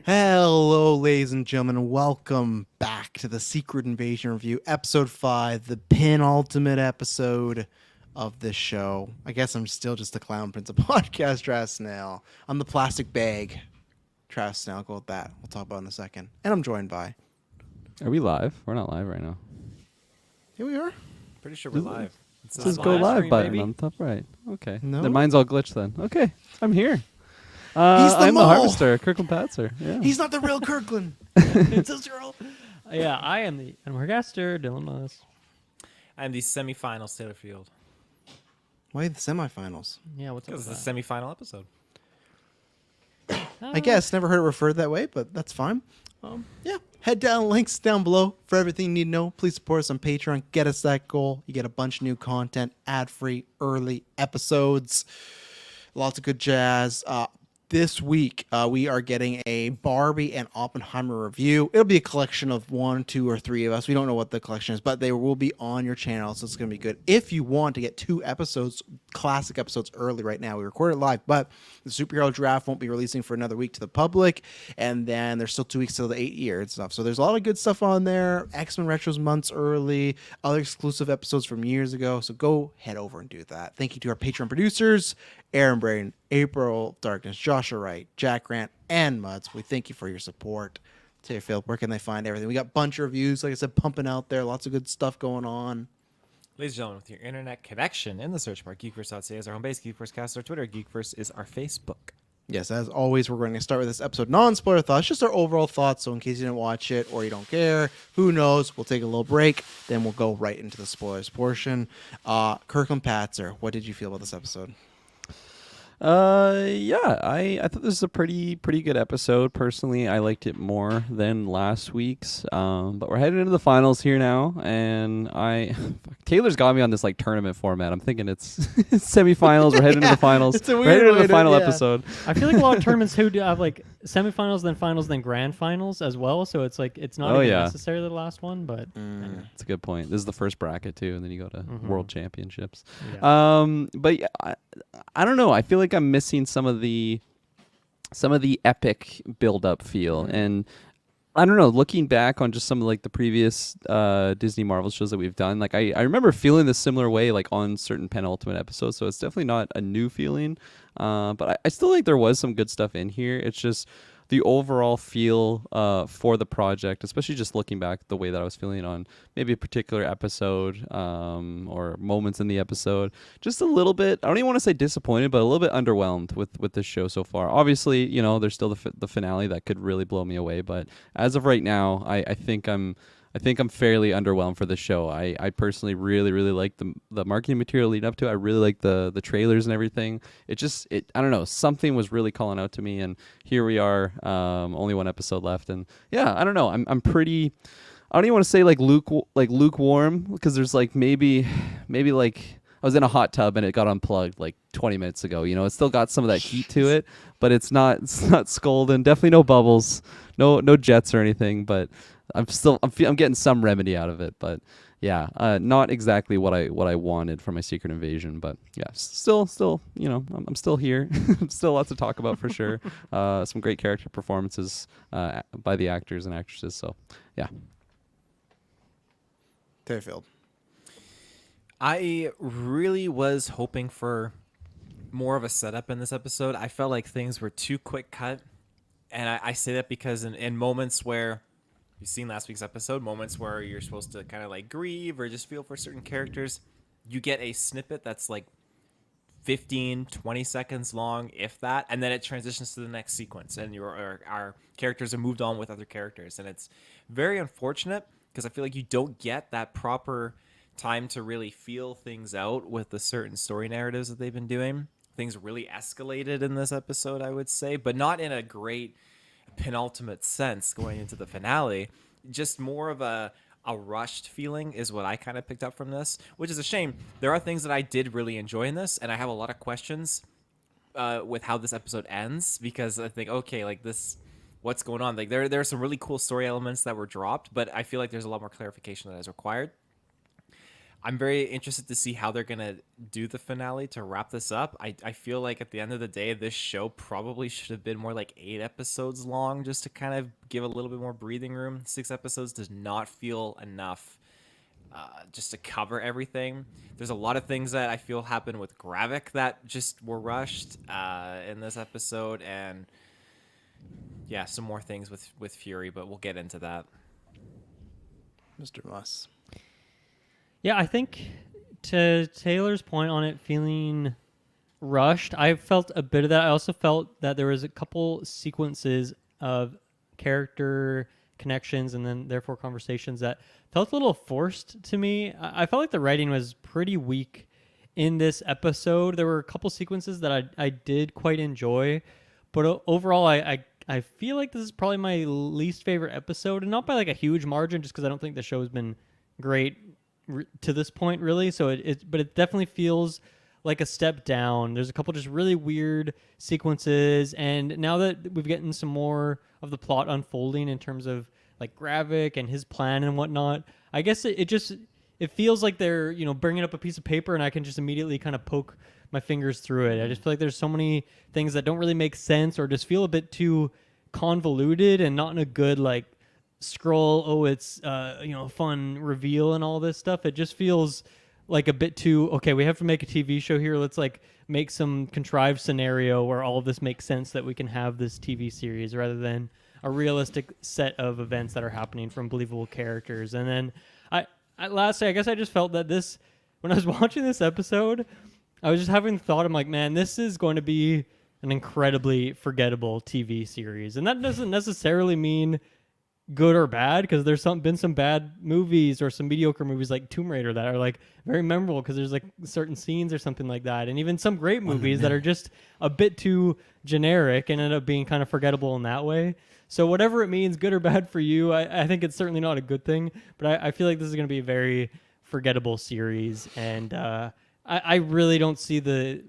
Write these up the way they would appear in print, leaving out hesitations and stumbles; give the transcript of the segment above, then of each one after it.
Hello, ladies and gentlemen. Welcome back to the Secret Invasion Review, Episode 5, the penultimate episode of this show. I guess I'm still just the Clown Prince of Podcast, Travis Snail. I'm the plastic bag, Travis Snail. I'll go with that. We'll talk about it in a second. And I'm joined by... Are we live? We're not live right now. Here we are. Pretty sure we're live. It says go live button on the top right. Okay. No? Then mine's all glitched then. Okay. I'm here. He's the I'm mole. the harvester, Kirkland Patzer. Yeah. He's not the real Kirkland. It's a girl. Yeah, I am the Morgaster, Dylan Moss. I'm the semifinal Satterfield. Why the semifinals? Yeah, what's up Because with it's that? the semifinal episode. I guess. Never heard it referred that way, but that's fine. Yeah. Head down, links down below for everything you need to know. Please support us on Patreon. Get us that goal. You get a bunch of new content, ad-free, early episodes. Lots of good jazz. This week, we are getting a Barbie and Oppenheimer review. It'll be a collection of 1, 2, or 3 of us. We don't know what the collection is, but they will be on your channel, so it's going to be good. If you want to get 2 episodes, classic episodes early right now, we record it live, but the superhero draft won't be releasing for another week to the public, and then there's still 2 weeks till the 8 year and stuff. So there's a lot of good stuff on there. X-Men Retros months early, other exclusive episodes from years ago. So go head over and do that. Thank you to our Patreon producers, Aaron Braden, April Darkness, Joshua Wright, Jack Grant, and Muds. We thank you for your support. Field, where can they find everything? We got a bunch of reviews, like I said, pumping out there. Lots of good stuff going on. Ladies and gentlemen, with your internet connection in the search bar, GeekVerse.ca is our home base, GeekVerse our Twitter, GeekVerse is our Facebook. Yes, as always, we're going to start with this episode non-spoiler thoughts, just our overall thoughts. So in case you didn't watch it or you don't care, who knows? We'll take a little break, then we'll go right into the spoilers portion. Kirkland Patzer, what did you feel about this episode? Yeah, I thought this was a pretty good episode. Personally, I liked it more than last week's. But we're headed into the finals here now, and Taylor's got me on this like tournament format. I'm thinking it's semifinals. We're heading into the finals. It's a we're weird heading into way the final to, yeah. episode. I feel like a lot of tournaments who do have like semifinals, then finals, then grand finals as well. So it's like it's not even necessarily the last one, but That's a good point. This is the first bracket too, and then you go to World Championships. yeah. But yeah, I don't know. I feel like I'm missing some of the epic build-up feel, and I don't know. Looking back on just some of like the previous Disney Marvel shows that we've done, like I remember feeling this similar way, like on certain penultimate episodes. So it's definitely not a new feeling, but I still think there was some good stuff in here. It's just the overall feel for the project, especially just looking back the way that I was feeling on maybe a particular episode or moments in the episode, just a little bit, I don't even want to say disappointed, but a little bit underwhelmed with this show so far. Obviously, you know, there's still the finale that could really blow me away, but as of right now, I think I'm fairly underwhelmed for the show. I personally really like the marketing material leading up to it. I really like the trailers and everything. I don't know, something was really calling out to me, and here we are, only 1 episode left, and yeah, I don't know. I'm pretty, I don't even want to say like lukewarm, because there's like maybe like I was in a hot tub and it got unplugged like 20 minutes ago. You know, it's still got some of that heat to it, but it's not scalding. Definitely no bubbles, no jets or anything, but I'm getting some remedy out of it, but yeah, not exactly what I wanted from my Secret Invasion, but yeah, still, you know, I'm still here. Still lots to talk about for sure. Some great character performances by the actors and actresses. So yeah. Field. I really was hoping for more of a setup in this episode. I felt like things were too quick cut, and I say that because in moments where you've seen last week's episode, moments where you're supposed to kind of like grieve or just feel for certain characters, you get a snippet that's like 15, 20 seconds long, if that, and then it transitions to the next sequence, and our characters are moved on with other characters, and it's very unfortunate because I feel like you don't get that proper time to really feel things out with the certain story narratives that they've been doing. Things really escalated in this episode, I would say, but not in a great penultimate sense going into the finale. Just more of a rushed feeling is what I kind of picked up from this, which is a shame. There are things that I did really enjoy in this, and I have a lot of questions with how this episode ends, because I think, okay, like this, what's going on? Like there are some really cool story elements that were dropped, but I feel like there's a lot more clarification that is required. I'm very interested to see how they're going to do the finale to wrap this up. I feel like at the end of the day, this show probably should have been more like 8 episodes long just to kind of give a little bit more breathing room. 6 episodes does not feel enough just to cover everything. There's a lot of things that I feel happened with Gravik that just were rushed in this episode. And yeah, some more things with Fury, but we'll get into that. Mr. Muss. Yeah, I think to Taylor's point on it feeling rushed, I felt a bit of that. I also felt that there was a couple sequences of character connections and then therefore conversations that felt a little forced to me. I felt like the writing was pretty weak in this episode. There were a couple sequences that I did quite enjoy, but overall I feel like this is probably my least favorite episode, and not by like a huge margin, just because I don't think the show has been great to this point, really. So but it definitely feels like a step down. There's a couple just really weird sequences, and now that we've gotten some more of the plot unfolding in terms of like Gravik and his plan and whatnot, I guess it feels like they're bringing up a piece of paper and I can just immediately kind of poke my fingers through it. I just feel like there's so many things that don't really make sense or just feel a bit too convoluted and not in a good like scroll, it's fun reveal and all this stuff. It just feels like a bit too, okay, we have to make a TV show here. Let's like make some contrived scenario where all of this makes sense that we can have this TV series rather than a realistic set of events that are happening from believable characters. And then lastly, I guess I just felt that when I was watching this episode, I was just having the thought, I'm like, man, this is going to be an incredibly forgettable TV series. And that doesn't necessarily mean good or bad, because there's been some bad movies or some mediocre movies like Tomb Raider that are like very memorable because there's like certain scenes or something like that, and even some great movies that are just a bit too generic and end up being kind of forgettable in that way. So whatever it means, good or bad for you, I think it's certainly not a good thing, but I feel like this is going to be a very forgettable series, and I really don't see the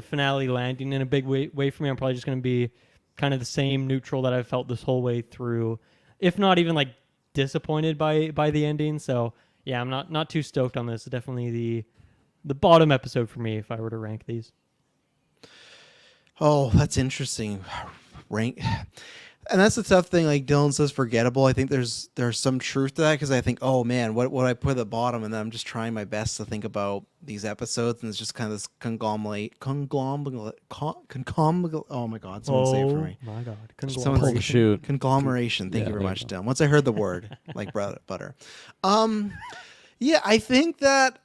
finale landing in a big way for me. I'm probably just going to be kind of the same neutral that I've felt this whole way through, if not even like disappointed by the ending. So yeah, I'm not too stoked on this. It's definitely the bottom episode for me if I were to rank these. Oh, that's interesting. Rank. And that's the tough thing. Like Dylan says, forgettable. I think there's some truth to that, because I think, oh man, what I put at the bottom, and then I'm just trying my best to think about these episodes, and it's just kind of this conglomerate. Oh my god, someone say it for me. Oh my god, Someone shoot. Conglomeration. Thank you very there much, you go. Dylan. Once I heard the word, like butter. Yeah, I think that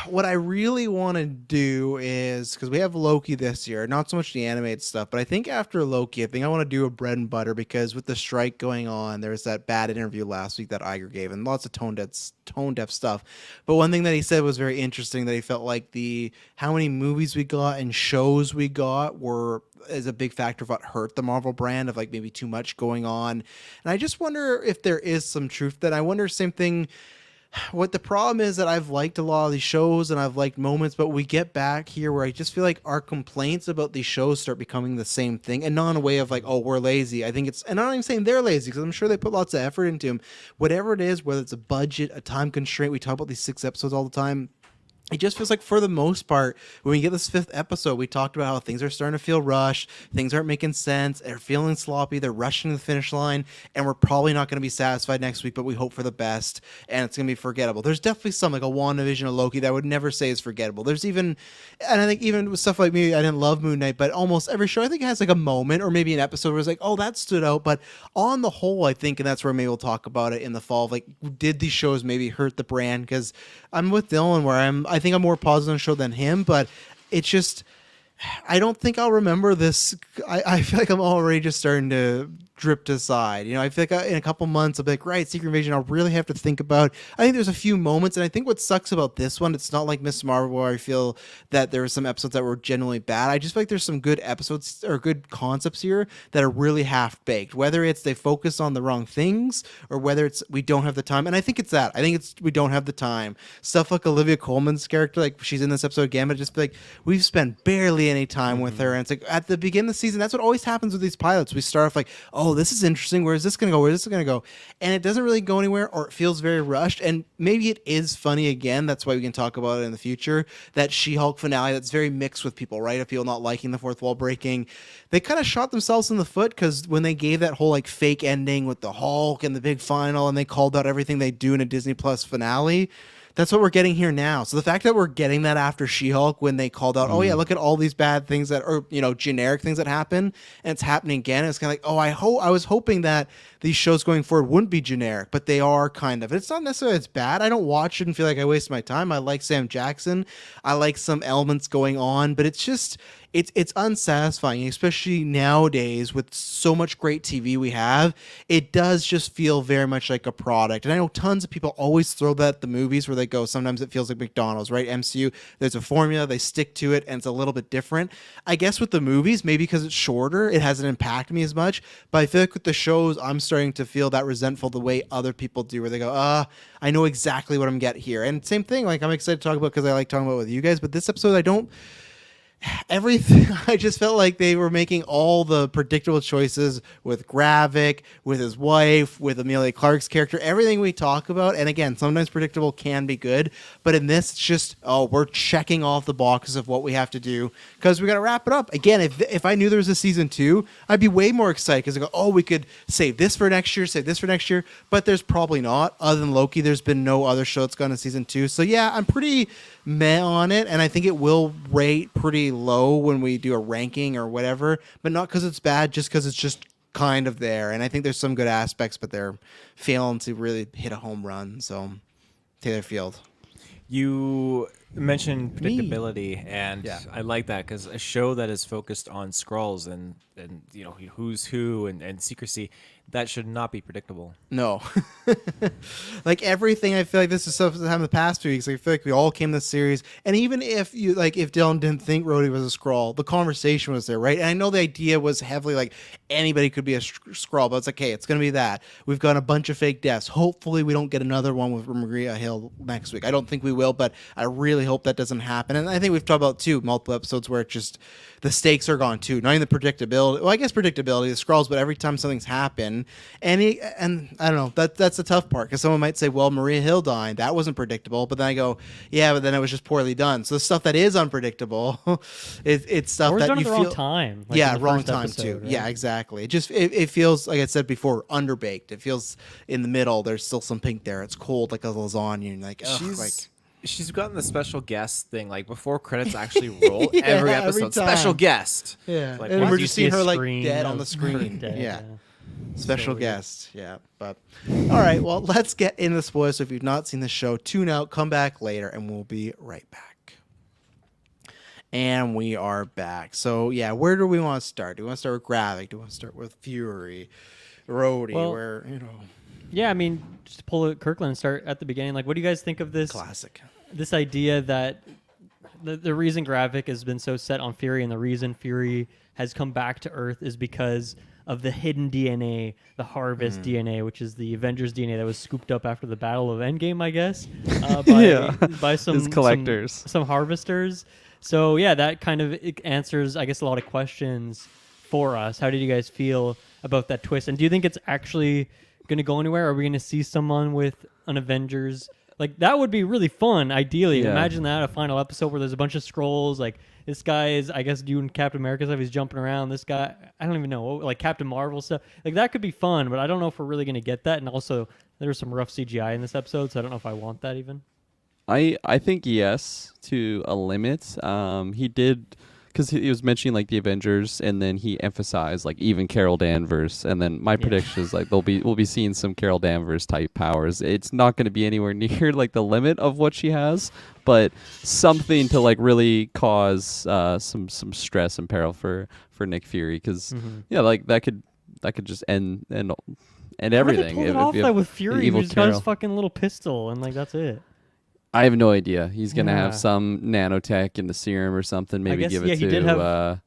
what I really want to do is, because we have Loki this year, not so much the animated stuff, but I think after Loki, I think I want to do a bread and butter, because with the strike going on, there was that bad interview last week that Iger gave, and lots of tone deaf stuff. But one thing that he said was very interesting, that he felt like how many movies we got and shows we got is a big factor of what hurt the Marvel brand, of like maybe too much going on. And I just wonder if there is some truth that I wonder, same thing. What the problem is that I've liked a lot of these shows and I've liked moments, but we get back here where I just feel like our complaints about these shows start becoming the same thing, and not in a way of like, oh, we're lazy. I think and I'm not even saying they're lazy, because I'm sure they put lots of effort into them. Whatever it is, whether it's a budget, a time constraint, we talk about these 6 episodes all the time. It just feels like, for the most part, when we get this 5th episode, we talked about how things are starting to feel rushed, things aren't making sense, they're feeling sloppy, they're rushing to the finish line, and we're probably not going to be satisfied next week, but we hope for the best, and it's going to be forgettable. There's definitely some, like a WandaVision or Loki, that I would never say is forgettable. There's even, and I think even with stuff like, maybe I didn't love Moon Knight, but almost every show I think has like a moment or maybe an episode where it's like, oh, that stood out. But on the whole, I think, and that's where maybe we'll talk about it in the fall, like, did these shows maybe hurt the brand? Because I'm with Dylan, where I think I'm more positive on the show than him, but it's just, I don't think I'll remember this. I feel like I'm already just starting to drift aside. I feel like in a couple months I'll be like, right, Secret Invasion, I'll really have to think about. I think there's a few moments, and I think what sucks about this one, it's not like Miss Marvel where I feel that there were some episodes that were genuinely bad. I just feel like there's some good episodes or good concepts here that are really half-baked, whether it's they focus on the wrong things or whether it's we don't have the time. And I think it's that. I think it's we don't have the time. Stuff like Olivia Colman's character, like she's in this episode again, but just like we've spent barely any time with her. And it's like at the beginning of the season, that's what always happens with these pilots. We start off like, oh, oh, this is interesting. Where is this going to go? Where is this going to go? And it doesn't really go anywhere, or it feels very rushed. And maybe it is funny again. That's why we can talk about it in the future. That She-Hulk finale that's very mixed with people, right? Of people not liking the fourth wall breaking. They kind of shot themselves in the foot because when they gave that whole like fake ending with the Hulk and the big final, and they called out everything they do in a Disney Plus finale. That's what we're getting here now. So the fact that we're getting that after She-Hulk when they called out, oh yeah, look at all these bad things that are, generic things that happen, and it's happening again. It's kind of like, oh, I was hoping that these shows going forward wouldn't be generic, but they are kind of. It's not necessarily it's bad. I don't watch it and feel like I waste my time. I like Sam Jackson. I like some elements going on, but it's just it's unsatisfying, especially nowadays with so much great TV we have. It does just feel very much like a product. And I know tons of people always throw that at the movies where they go, sometimes it feels like McDonald's, right? MCU, there's a formula, they stick to it, and it's a little bit different. I guess with the movies, maybe because it's shorter, it hasn't impacted me as much. But I feel like with the shows, I'm starting to feel that resentful the way other people do, where they go, I know exactly what I'm getting here. And same thing, like I'm excited to talk about because I like talking about it with you guys, but this episode I don't. Everything, I just felt like they were making all the predictable choices with Gravik, with his wife, with Amelia Clark's character, everything we talk about. And again, sometimes predictable can be good, but in this, it's just, we're checking off the boxes of what we have to do because we got to wrap it up. Again, if I knew there was a season 2, I'd be way more excited because I go, we could save this for next year, but there's probably not. Other than Loki, there's been no other show that's gone to season 2. So yeah, I'm pretty meh on it, and I think it will rate pretty low when we do a ranking or whatever, but not because it's bad, just because it's just kind of there. And I think there's some good aspects, but they're failing to really hit a home run. So Taylor Field. You mentioned predictability, and Yeah. I like that because a show that is focused on Skrulls and who's who and secrecy, that should not be predictable. No. Like everything, I feel like this is stuff that happened the past 2 weeks. Like, I feel like we all came to this series, and even if Dylan didn't think Rhodey was a Skrull, the conversation was there, right? And I know the idea was heavily like anybody could be a Skrull, but it's like, hey, it's going to be that. We've got a bunch of fake deaths. Hopefully we don't get another one with Maria Hill next week. I don't think we will, but I really hope that doesn't happen. And I think we've talked about too multiple episodes where it just the stakes are gone too. Not even the predictability. Well, I guess predictability, the Skrulls, but every time something's happened, and I don't know. That's the tough part because someone might say, well, Maria Hill died. That wasn't predictable. But then I go, yeah, but then it was just poorly done. So the stuff that is unpredictable, it's stuff Or it's that done you at the feel. wrong time. Like Yeah, in the wrong first time episode, too. right? Yeah, exactly. It feels like I said before, underbaked. It feels in the middle. There's still some pink there. It's cold like a lasagna. And like, ugh, She's gotten the special guest thing, like before credits actually roll, Yeah, every every episode, time. special guest. yeah. Like, And why we're do you just seeing see a her like screen dead of on the her screen. dead, Yeah. yeah. Special weird. guest. Yeah. But all right. Well, let's get into the spoilers. So if you've not seen the show, tune out, come back later, and we'll be right back. And we are back. So yeah, where do we want to start? Do we want to start with Gravik? Do we want to start with Fury, Rhodey? Well, where Yeah, I mean, just to pull it Kirkland and start at the beginning. Like, what do you guys think of this? classic. This idea that the reason Gravik has been so set on Fury and the reason Fury has come back to Earth is because of the hidden DNA, the Harvest DNA, which is the Avengers DNA that was scooped up after the Battle of Endgame, I guess, by some His collectors. some harvesters. So yeah, that kind of answers, I guess, a lot of questions for us. How did you guys feel about that twist? And do you think it's actually going to go anywhere? Are we going to see someone with an Avengers? Like, that would be really fun, ideally. Yeah. Imagine that, a final episode where there's a bunch of scrolls. Like, this guy is, I guess, doing Captain America stuff. He's jumping around. This guy, I don't even know, like Captain Marvel stuff. Like, that could be fun, but I don't know if we're really going to get that. And also, there's some rough CGI in this episode, so I don't know if I want that even. I think yes, to a limit. He did, because he was mentioning like the Avengers, and then he emphasized like even Carol Danvers, and then my prediction is like we'll be seeing some Carol Danvers type powers. It's not going to be anywhere near like the limit of what she has, but something to like really cause some stress and peril for Nick Fury, because yeah, like that could just end everything. How did they pull it off that with Fury? He's got his fucking little pistol, and like that's it. I have no idea. He's gonna Yeah. have some nanotech in the serum or something. Maybe guess, give it yeah, to. he did have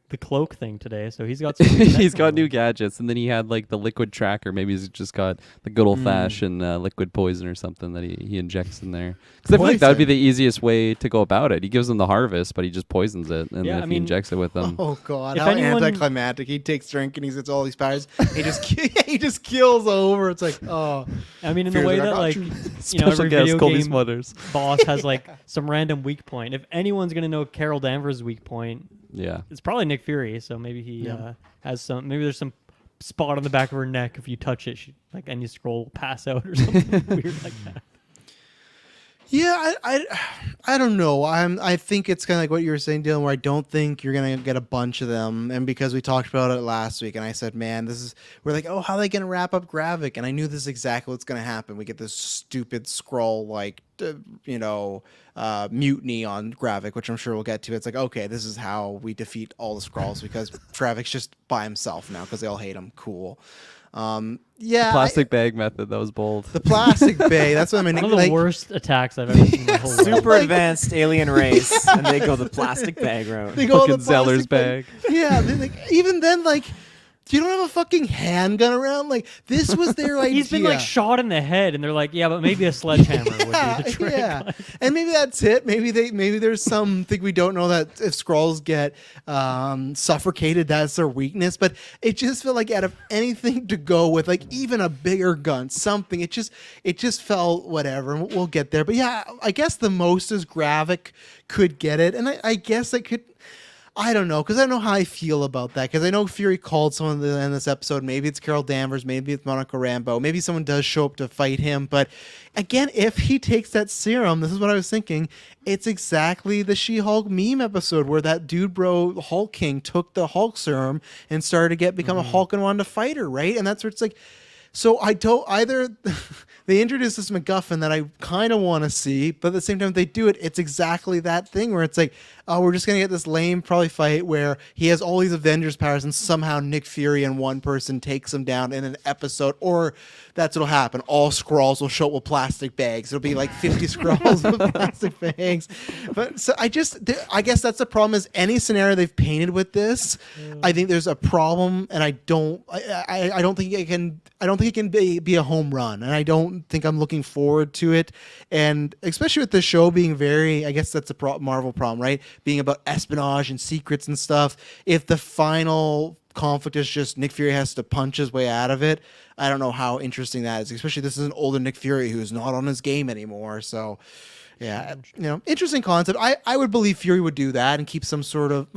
the cloak thing today, so he's got some He's got new gadgets. gadgets, and then he had like the liquid tracker. Maybe he's just got the good old fashioned liquid poison or something that he injects in there. Because I feel like that would be the easiest way to go about it. He gives him the harvest, but he just poisons it, and Yeah, if I he mean, injects it with them, Oh god, If how anyone- anticlimactic! He takes drink and he gets all these powers. He just he just kills over. It's like, oh, I mean, in the Fears way that I that got like you. every video Colby game Smulders. boss has like some random weak point. If anyone's gonna know Carol Danvers' weak point, Yeah. it's probably Nick Fury. So maybe he has some. Maybe there's some spot on the back of her neck. If you touch it, and you scroll, pass out or something weird like that. yeah. I don't know. I think it's kind of like what you were saying, Dylan. Where I don't think you're gonna get a bunch of them, and because we talked about it last week, and I said, man, we're like, oh, how are they gonna wrap up Gravik? And I knew this is exactly what's gonna happen. We get this stupid scroll like. Mutiny on Gravik, which I'm sure we'll get to. It's like, okay, this is how we defeat all the Skrulls because Gravik's just by himself now because they all hate him. Cool. Yeah. Plastic bag method. That was bold. The plastic bay. That's what I mean. One of the Like, worst attacks I've ever seen in my whole life. Super Like- advanced alien race, and they go the plastic bag route. they go Fucking the plastic Zeller's bag. Yeah. Like, even then, like, you don't have a fucking handgun around. Like, this was their idea. He's been like shot in the head, and they're like, yeah, but maybe a sledgehammer would be the trick. Yeah, and maybe that's it. Maybe there's something we don't know that if Skrulls get suffocated, that's their weakness. But it just felt like out of anything to go with, like even a bigger gun, something. It just felt whatever. And we'll get there. But yeah, I guess the most is Gravik could get it, and I guess I could. I don't know, because I don't know how I feel about that. Because I know Fury called someone in this episode. Maybe it's Carol Danvers. Maybe it's Monica Rambeau. Maybe someone does show up to fight him. But again, if he takes that serum, this is what I was thinking. It's exactly the She-Hulk meme episode where that dude bro Hulk King took the Hulk serum and started to become a Hulk and wanted to fight her, right? And that's where it's like. So I don't either. They introduce this MacGuffin that I kind of want to see, but at the same time they do it, it's exactly that thing where it's like, oh, we're just gonna get this lame probably fight where he has all these Avengers powers and somehow Nick Fury and one person takes him down in an episode, or that's what'll happen. All Skrulls will show up with plastic bags. It'll be like 50 Skrulls with plastic bags. But so I guess that's the problem. Is any scenario they've painted with this, I think there's a problem, and I don't think it can. I don't think it can be a home run, and I don't think I'm looking forward to it. And especially with the show being very, I guess that's a Marvel problem, right? Being about espionage and secrets and stuff. If the final conflict is just Nick Fury has to punch his way out of it, I don't know how interesting that is. Especially this is an older Nick Fury who's not on his game anymore. So, yeah, interesting concept. I would believe Fury would do that and keep some sort of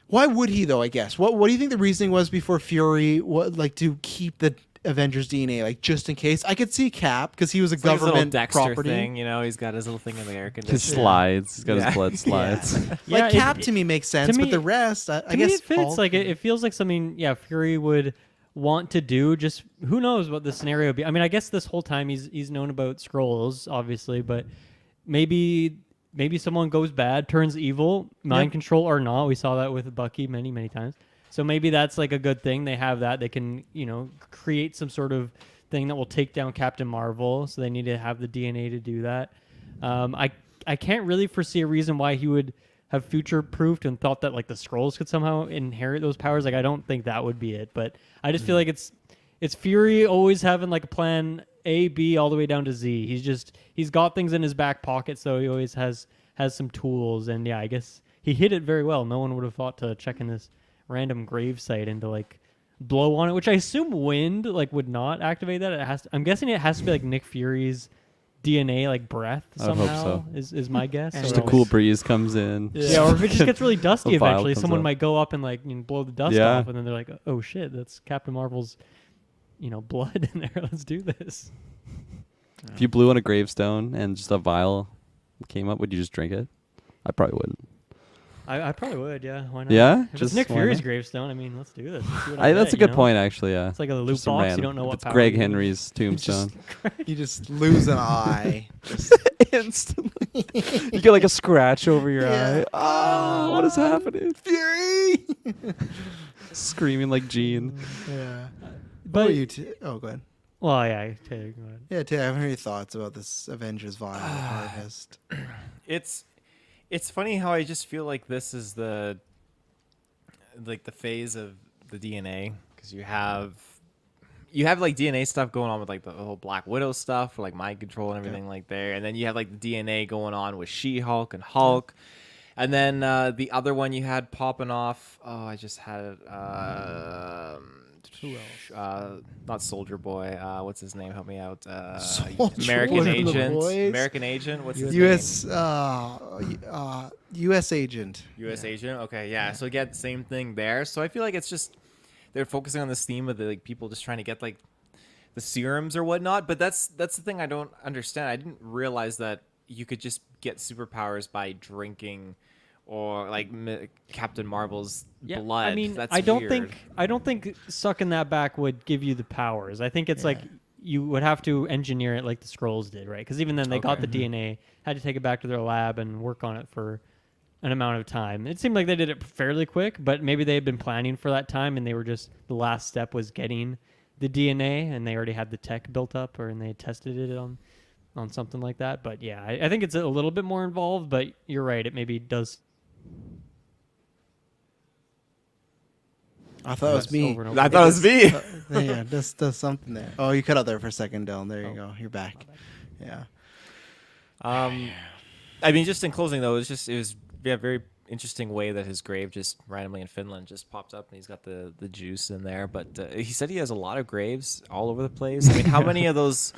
Why would he though? I guess. What do you think the reasoning was before Fury? To keep the Avengers DNA, like just in case? I could see Cap because he was a It's like his little government Dexter property. thing, he's got his little thing in the air His conditioner. slides. He's got Yeah. his blood slides. Yeah, Like Cap to me makes sense, me- but the rest, I To guess me, it fits. Hulk- Like it feels like something. Yeah, Fury would want to do. Just who knows what the scenario would be. I mean, I guess this whole time he's known about Skrulls, obviously, but maybe someone goes bad, turns evil, mind control or not. We saw that with Bucky many times. So maybe that's like a good thing. They have that. They can create some sort of thing that will take down Captain Marvel. So they need to have the DNA to do that. I can't really foresee a reason why he would have future proofed and thought that like the Skrulls could somehow inherit those powers. Like I don't think that would be it. But I just feel like it's Fury always having like a plan A, B, all the way down to Z. He's got things in his back pocket, so he always has some tools. And yeah, I guess he hit it very well. No one would have thought to check in this random grave site and to like blow on it, which I assume wind like would not activate that. I'm guessing it has to be like Nick Fury's DNA, like breath I would hope somehow. so. Is my guess. Just Just Or a like- cool breeze comes in. Yeah, or if it just gets really dusty A vial eventually, comes someone up. might go up and like blow the dust Yeah. off, and then they're like, "Oh shit, that's Captain Marvel's, blood in there. Let's do this." If you blew on a gravestone and just a vial came up, would you just drink it? I probably wouldn't. I probably would. Yeah, why not? Yeah? If it's Just Nick why Fury's not? gravestone. I mean, let's do this. Let's see what I That's get, a good point, actually. Yeah. It's like a loot Just some box. You random- don't know if what it's power Greg you- Henry's tombstone. you just lose an eye. Just, Instantly. You get like a scratch over your Yeah. eye. Oh, what is happening? Fury. Screaming like Gene. Yeah. But Go ahead. well, yeah. Taylor, go ahead. Yeah, Tay, I haven't heard your thoughts about this Avengers vial harvest. It's funny how I just feel like this is the like the phase of the DNA, because you have like DNA stuff going on with like the whole Black Widow stuff, for like mind control and everything like there, and then you have like the DNA going on with She-Hulk and Hulk, and then the other one you had popping off. Oh, I just had it. Who else? Not Soldier Boy. What's his name? Help me out. Soldier American Boy from The Agent. Boys? American Agent. What's his U.S. name? U.S. agent. U.S. Agent. Okay, yeah. So again, same thing there. So I feel like it's just they're focusing on this theme of the like people just trying to get like the serums or whatnot. But that's the thing I don't understand. I didn't realize that you could just get superpowers by drinking, or like Captain Marvel's blood. I mean, that's I don't weird. think sucking that back would give you the powers. I think it's like you would have to engineer it like the Skrulls did, right? Because even then they got the DNA, had to take it back to their lab and work on it for an amount of time. It seemed like they did it fairly quick, but maybe they had been planning for that time and they were just, the last step was getting the DNA and they already had the tech built up, and they had tested it on something like that. But yeah, I think it's a little bit more involved, but you're right. It maybe does. I thought it was me. Over and over. I thought it was me. Yeah, does something there. Oh, you cut out there for a second, Dylan. There you go. You're back. Yeah. I mean, just in closing though, it was a very interesting way that his grave just randomly in Finland just popped up, and he's got the juice in there. But he said he has a lot of graves all over the place. I mean, how many of those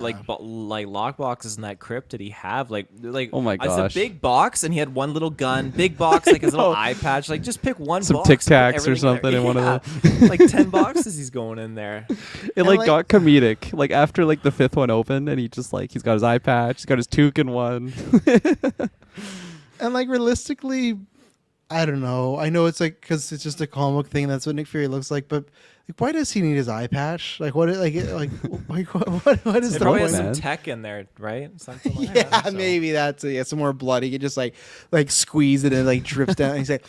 like lock boxes in that crypt did he have? Like Oh my it's a gosh. big box, and he had one little gun, big box, like his little eye patch. Like just pick one. Some box Tic and put Tacs or everything something there. in one of Yeah. Like 10 boxes he's going in there. It like got comedic. Like after like the fifth one opened, and he just like he's got his eye patch, he's got his toque in one. And like realistically, I don't know. I know it's like because it's just a comic thing. That's what Nick Fury looks like. But like, why does he need his eye patch? Like what? Like what is It the probably point? has some man? tech in there, right? Something like Yeah, that. So- maybe that's it. Yeah, some more blood. He could just like squeeze it and it like drips down. And he's like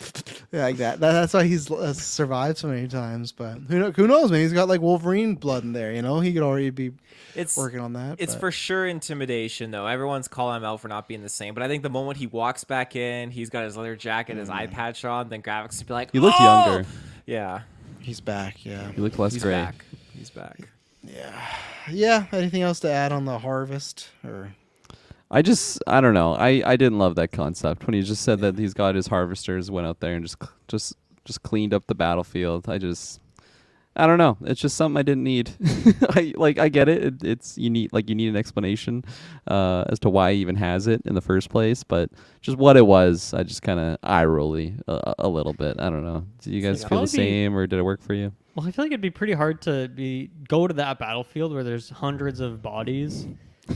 yeah, like that. That's why he's survived so many times. But who knows? Maybe he's got like Wolverine blood in there. You know, he could already be working on that. It's but- for sure intimidation, though. Everyone's calling him out for not being the same. But I think the moment he walks back in, he's got his leather jacket, his eye patch on, then graphics would be like, He looked "Oh!" younger. Yeah, he's back. Yeah. He looked less he's gray. back. He's back. Yeah. Yeah. Anything else to add on the harvest or? I don't know. I didn't love that concept when he just said that he's got his harvesters, went out there and just cleaned up the battlefield. I don't know. It's just something I didn't need. I get it. It's you need an explanation as to why he even has it in the first place. But just what it was, I just kind of eye rolly a little bit. I don't know. Do you guys feel the same, or did it work for you? Well, I feel like it'd be pretty hard to go to that battlefield where there's hundreds of bodies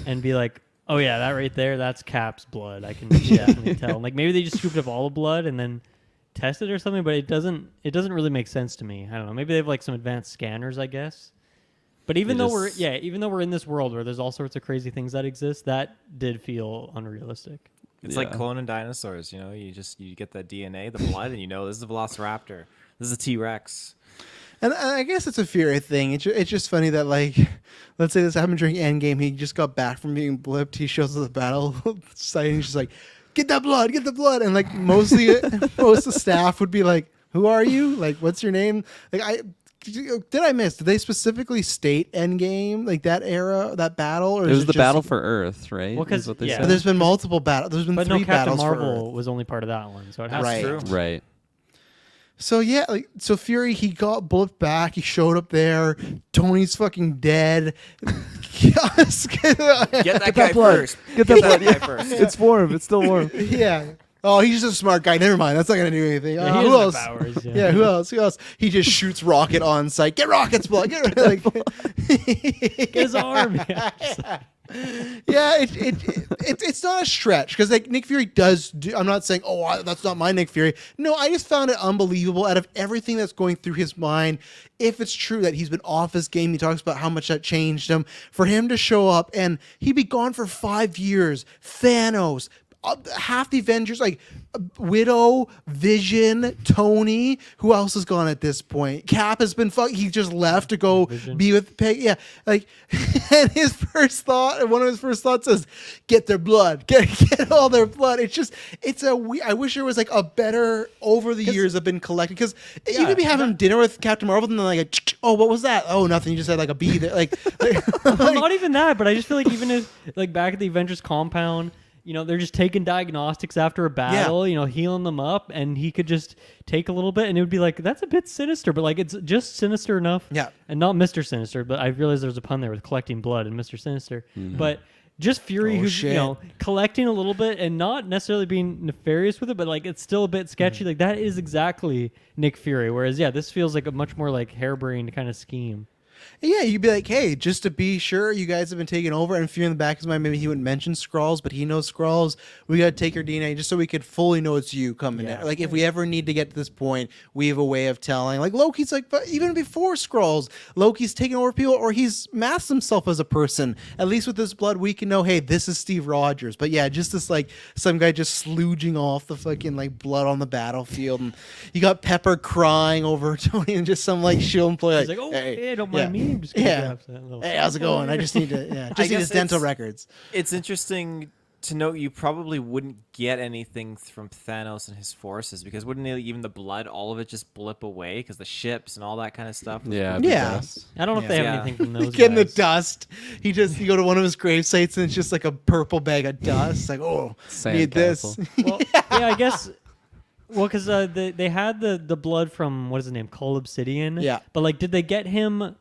and be like, oh yeah, that right there, that's Cap's blood. I can definitely tell. Like maybe they just scooped up all the blood and then tested or something, but it doesn't really make sense to me. I don't know. Maybe they have like some advanced scanners, I guess. But even though we're in this world where there's all sorts of crazy things that exist, that did feel unrealistic. It's like cloning dinosaurs. You know, you get that DNA, the blood, and you know this is a Velociraptor. This is a T-Rex. And I guess it's a Fury thing. It's just funny that, like, let's say this happened during Endgame. He just got back from being blipped. He shows up at the battle site and he's just like, get the blood. And, like, most of the staff would be like, who are you? Like, what's your name? Like, did I miss? Did they specifically state Endgame, like that era, that battle? Or It was is the just, battle for Earth, right? Well, 'cause- Is what they yeah. But said. there's been multiple battles. There's been But three no, Captain battles for Marvel Earth. was only part of that one, so it has Right. to. Right. So yeah, so Fury, he got blipped back. He showed up there. Tony's fucking dead. Get that guy blood. first. Get that blood. guy first. It's warm. It's still warm. Yeah. Oh, he's just a smart guy. Never mind. That's not gonna do anything. Yeah, he Who doesn't else? have powers, yeah. Yeah. Who else? Who else? He just shoots Rocket on site. Get Rocket's blood. Get like. Get his arm. Yeah, it's not a stretch because like Nick Fury does do. I'm not saying that's not my Nick Fury. No, I just found it unbelievable. Out of everything that's going through his mind, if it's true that he's been off his game, he talks about how much that changed him. For him to show up and he'd be gone for 5 years. Thanos, half the Avengers, like Widow, Vision, Tony. Who else is gone at this point? Cap has been he just left to go Vision. be with Peg. Yeah, like, and his first thought, one of his first thoughts is, "Get their blood, get all their blood." It's just, I wish there was like a better over the years have been collected, because you could be having dinner with Captain Marvel and then like, oh, what was that? Oh, nothing. You just had like a bee there, like Well, not even that, but I just feel like even if, like, back at the Avengers compound, you know, they're just taking diagnostics after a battle, you know, healing them up, and he could just take a little bit, and it would be like, that's a bit sinister, but like, it's just sinister enough. Yeah. And not Mr. Sinister, but I realized there's a pun there with collecting blood and Mr. Sinister. But just Fury, Oh, who's, shit. you know, collecting a little bit and not necessarily being nefarious with it, but like, it's still a bit sketchy. Like, that is exactly Nick Fury. Whereas, yeah, this feels like a much more like harebrained kind of scheme. Yeah, you'd be like, hey, just to be sure, you guys have been taken over. And fear in the back of his mind, maybe he wouldn't mention Skrulls, but he knows Skrulls. We got to take your DNA just so we could fully know it's you coming in. Like, if we ever need to get to this point, we have a way of telling. Like, Loki's like, but even before Skrulls, Loki's taking over people, or he's masked himself as a person. At least with this blood, we can know, hey, this is Steve Rogers. But yeah, just this, like, some guy just slooging off the fucking, like, blood on the battlefield. And you got Pepper crying over Tony, and just some, like, shield employee. He's like, oh, hey, don't mind me. I'm just gonna Yeah. grab that little- Hey, how's it going? I just need to, just need guess his dental it's- records. It's interesting to note you probably wouldn't get anything from Thanos and his forces, because wouldn't even the blood, all of it just blip away, because the ships and all that kind of stuff? Yeah. Yeah. I don't know if they have Yeah. anything from those Get in the guys. dust. You go to one of his grave sites and it's just like a purple bag of dust. Like, oh, need this. Sandcastle. Well, yeah, I guess. Well, because they had the blood from, what is his name, Cull Obsidian. Yeah. But like, did they get him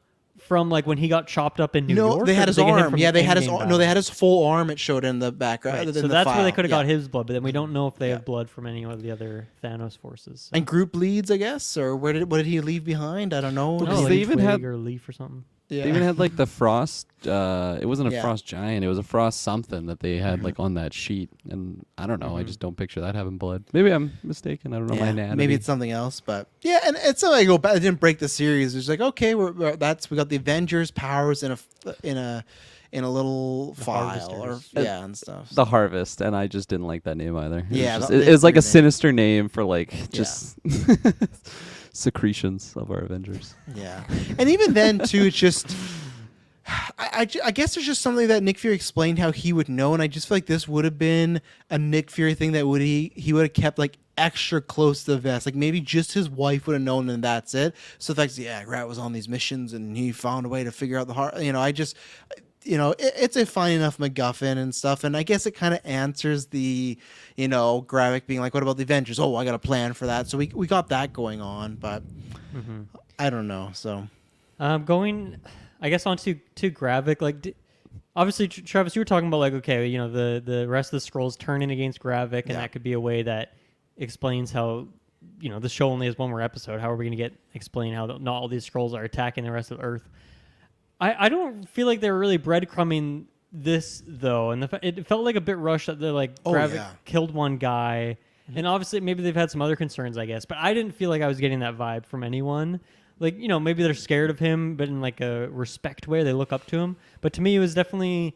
from like when he got chopped up in New No, York? they or had did his get him arm. from Yeah, they had his Endgame no, they battle? had his full arm. It showed in the background. Right, in so the that's where they file. could have Yeah. got his blood, but then we don't know if they have blood from any of the other Thanos forces. And group leads, I guess, or what did he leave behind? I don't know. No, Because like they a even twig had- or a leaf or something. Yeah. They even had like the frost. It wasn't a Yeah. frost giant. It was a frost something that they had like on that sheet. And I don't know. I just don't picture that having blood. Maybe I'm mistaken. I don't know my Yeah, anatomy. maybe it's something else, but yeah, and it's not like go back. It didn't break the series. It's like, okay, we got the Avengers powers in a little file or Harvesters. and stuff. the harvest, and I just didn't like that name either. It was Yeah, just- the- it was like a weird name. sinister name for like just secretions of our Avengers. Yeah, and even then too, it's just. I guess there's just something that Nick Fury explained how he would know, and I just feel like this would have been a Nick Fury thing that he would have kept like extra close to the vest. Like maybe just his wife would have known, and that's it. So the fact, yeah, Rat was on these missions and he found a way to figure out the heart. It's a fine enough MacGuffin and stuff, and I guess it kind of answers the, Gravik being like, "What about the Avengers? Oh, I got a plan for that." So we got that going on, but I don't know. So Going, I guess, on to Gravik. Like, obviously, Travis, you were talking about like, okay, the rest of the scrolls turning against Gravik, and Yeah. that could be a way that explains how, the show only has one more episode. How are we going to explain how not all these scrolls are attacking the rest of Earth? I don't feel like they were really breadcrumbing this though, and it felt like a bit rushed that they're like Gravik yeah. killed one guy, and obviously maybe they've had some other concerns, I guess, but I didn't feel like I was getting that vibe from anyone. Like, maybe they're scared of him, but in like a respect way, they look up to him. But to me, it was definitely,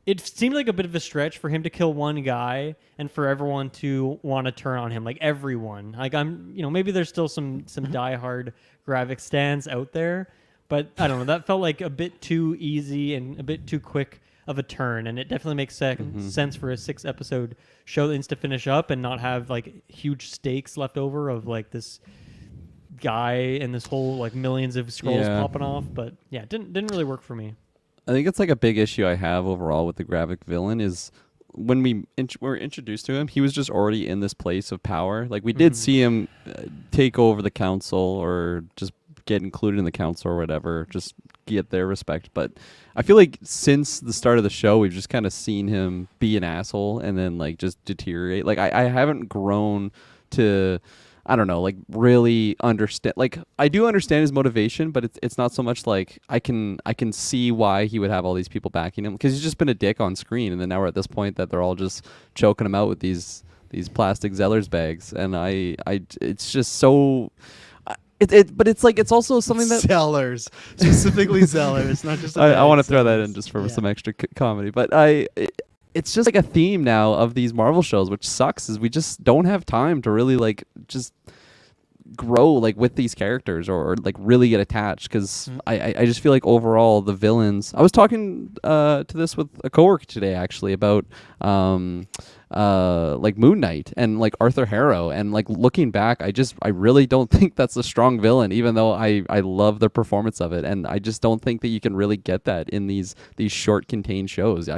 it seemed like a bit of a stretch for him to kill one guy and for everyone to want to turn on him, like everyone. Like maybe there's still some diehard Gravik stands out there, but I don't know. That felt like a bit too easy and a bit too quick of a turn, and it definitely makes sense for a 6-episode show that needs to finish up and not have like huge stakes left over of like this guy and this whole like millions of scrolls Yeah. popping off. But yeah, it didn't really work for me. I think it's like a big issue I have overall with the Gravik villain is when we were introduced to him, he was just already in this place of power. Like we did see him take over the council or just get included in the council or whatever, just get their respect. But I feel like since the start of the show, we've just kind of seen him be an asshole and then like just deteriorate. Like I haven't grown to, I don't know, like really understand. Like I do understand his motivation, but it's not so much like I can see why he would have all these people backing him, because he's just been a dick on screen, and then now we're at this point that they're all just choking him out with these plastic Zellers bags, and it's just so. But it's like it's also something that Zellers, specifically Zellers, not just. I want to throw that in just for some extra comedy. But it's just like a theme now of these Marvel shows, which sucks. Is we just don't have time to really like just grow like with these characters or like really get attached because I just feel like overall the villains. I was talking to this with a coworker today actually about like Moon Knight and like Arthur Harrow, and like looking back I really don't think that's a strong villain, even though I love the performance of it, and I just don't think that you can really get that in these short contained shows.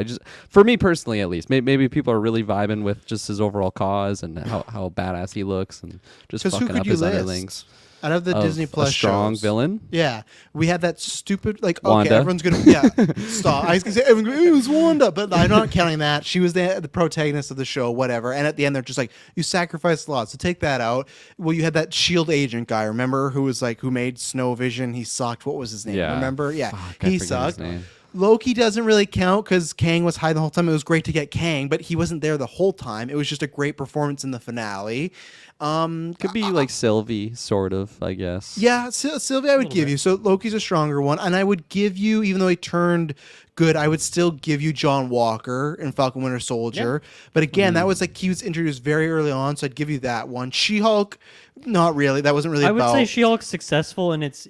For me personally at least, maybe people are really vibing with just his overall cause and how badass he looks and just Because who fucking could up you his list underlings. out of the Disney Plus A strong shows? villain. Yeah, we had that stupid like. Wanda. Okay, everyone's gonna stop. I was gonna say everyone's gonna, it was Wanda, but I'm not counting that. She was the protagonist of the show, whatever. And at the end, they're just like, you sacrificed a lot, so take that out. Well, you had that Shield agent guy, remember, who was like who made Snow Vision. He sucked. What was his name? Yeah. Remember? Yeah, Fuck, I he forget his sucked. name. Loki doesn't really count because Kang was high the whole time. It was great to get Kang, but he wasn't there the whole time. It was just a great performance in the finale. Could be like Sylvie, sort of, I guess. Yeah, Sylvia, I would give you. So Loki's a stronger one, and I would give you, even though he turned good, I would still give you John Walker in Falcon Winter Soldier. But again, that was like he was introduced very early on, so I'd give you that one. She-Hulk, not really. That wasn't really. I would about... say She-Hulk's successful in its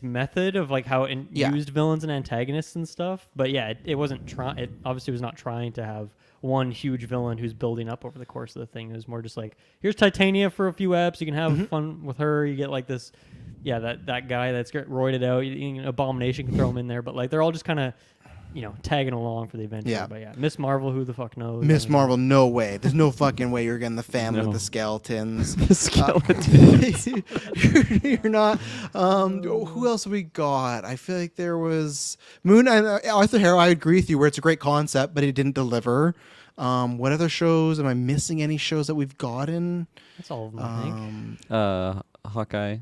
method of like how it used villains and antagonists and stuff. But yeah, it wasn't trying. It obviously was not trying to have one huge villain who's building up over the course of the thing. It was more just like, here's Titania for a few eps. You can have fun with her. You get like this, that guy that's roided out. Abomination can throw him in there, but like they're all just kind of, tagging along for the adventure. Yeah. But yeah, Miss Marvel, who the fuck knows? Miss Marvel, no way. There's no fucking way you're getting the family No. with the skeletons. The skeletons. You're not. Who else have we got? I feel like there was Arthur Harrow. I agree with you where it's a great concept, but it didn't deliver. What other shows? Am I missing any shows that we've gotten? That's all of them, I think. Hawkeye.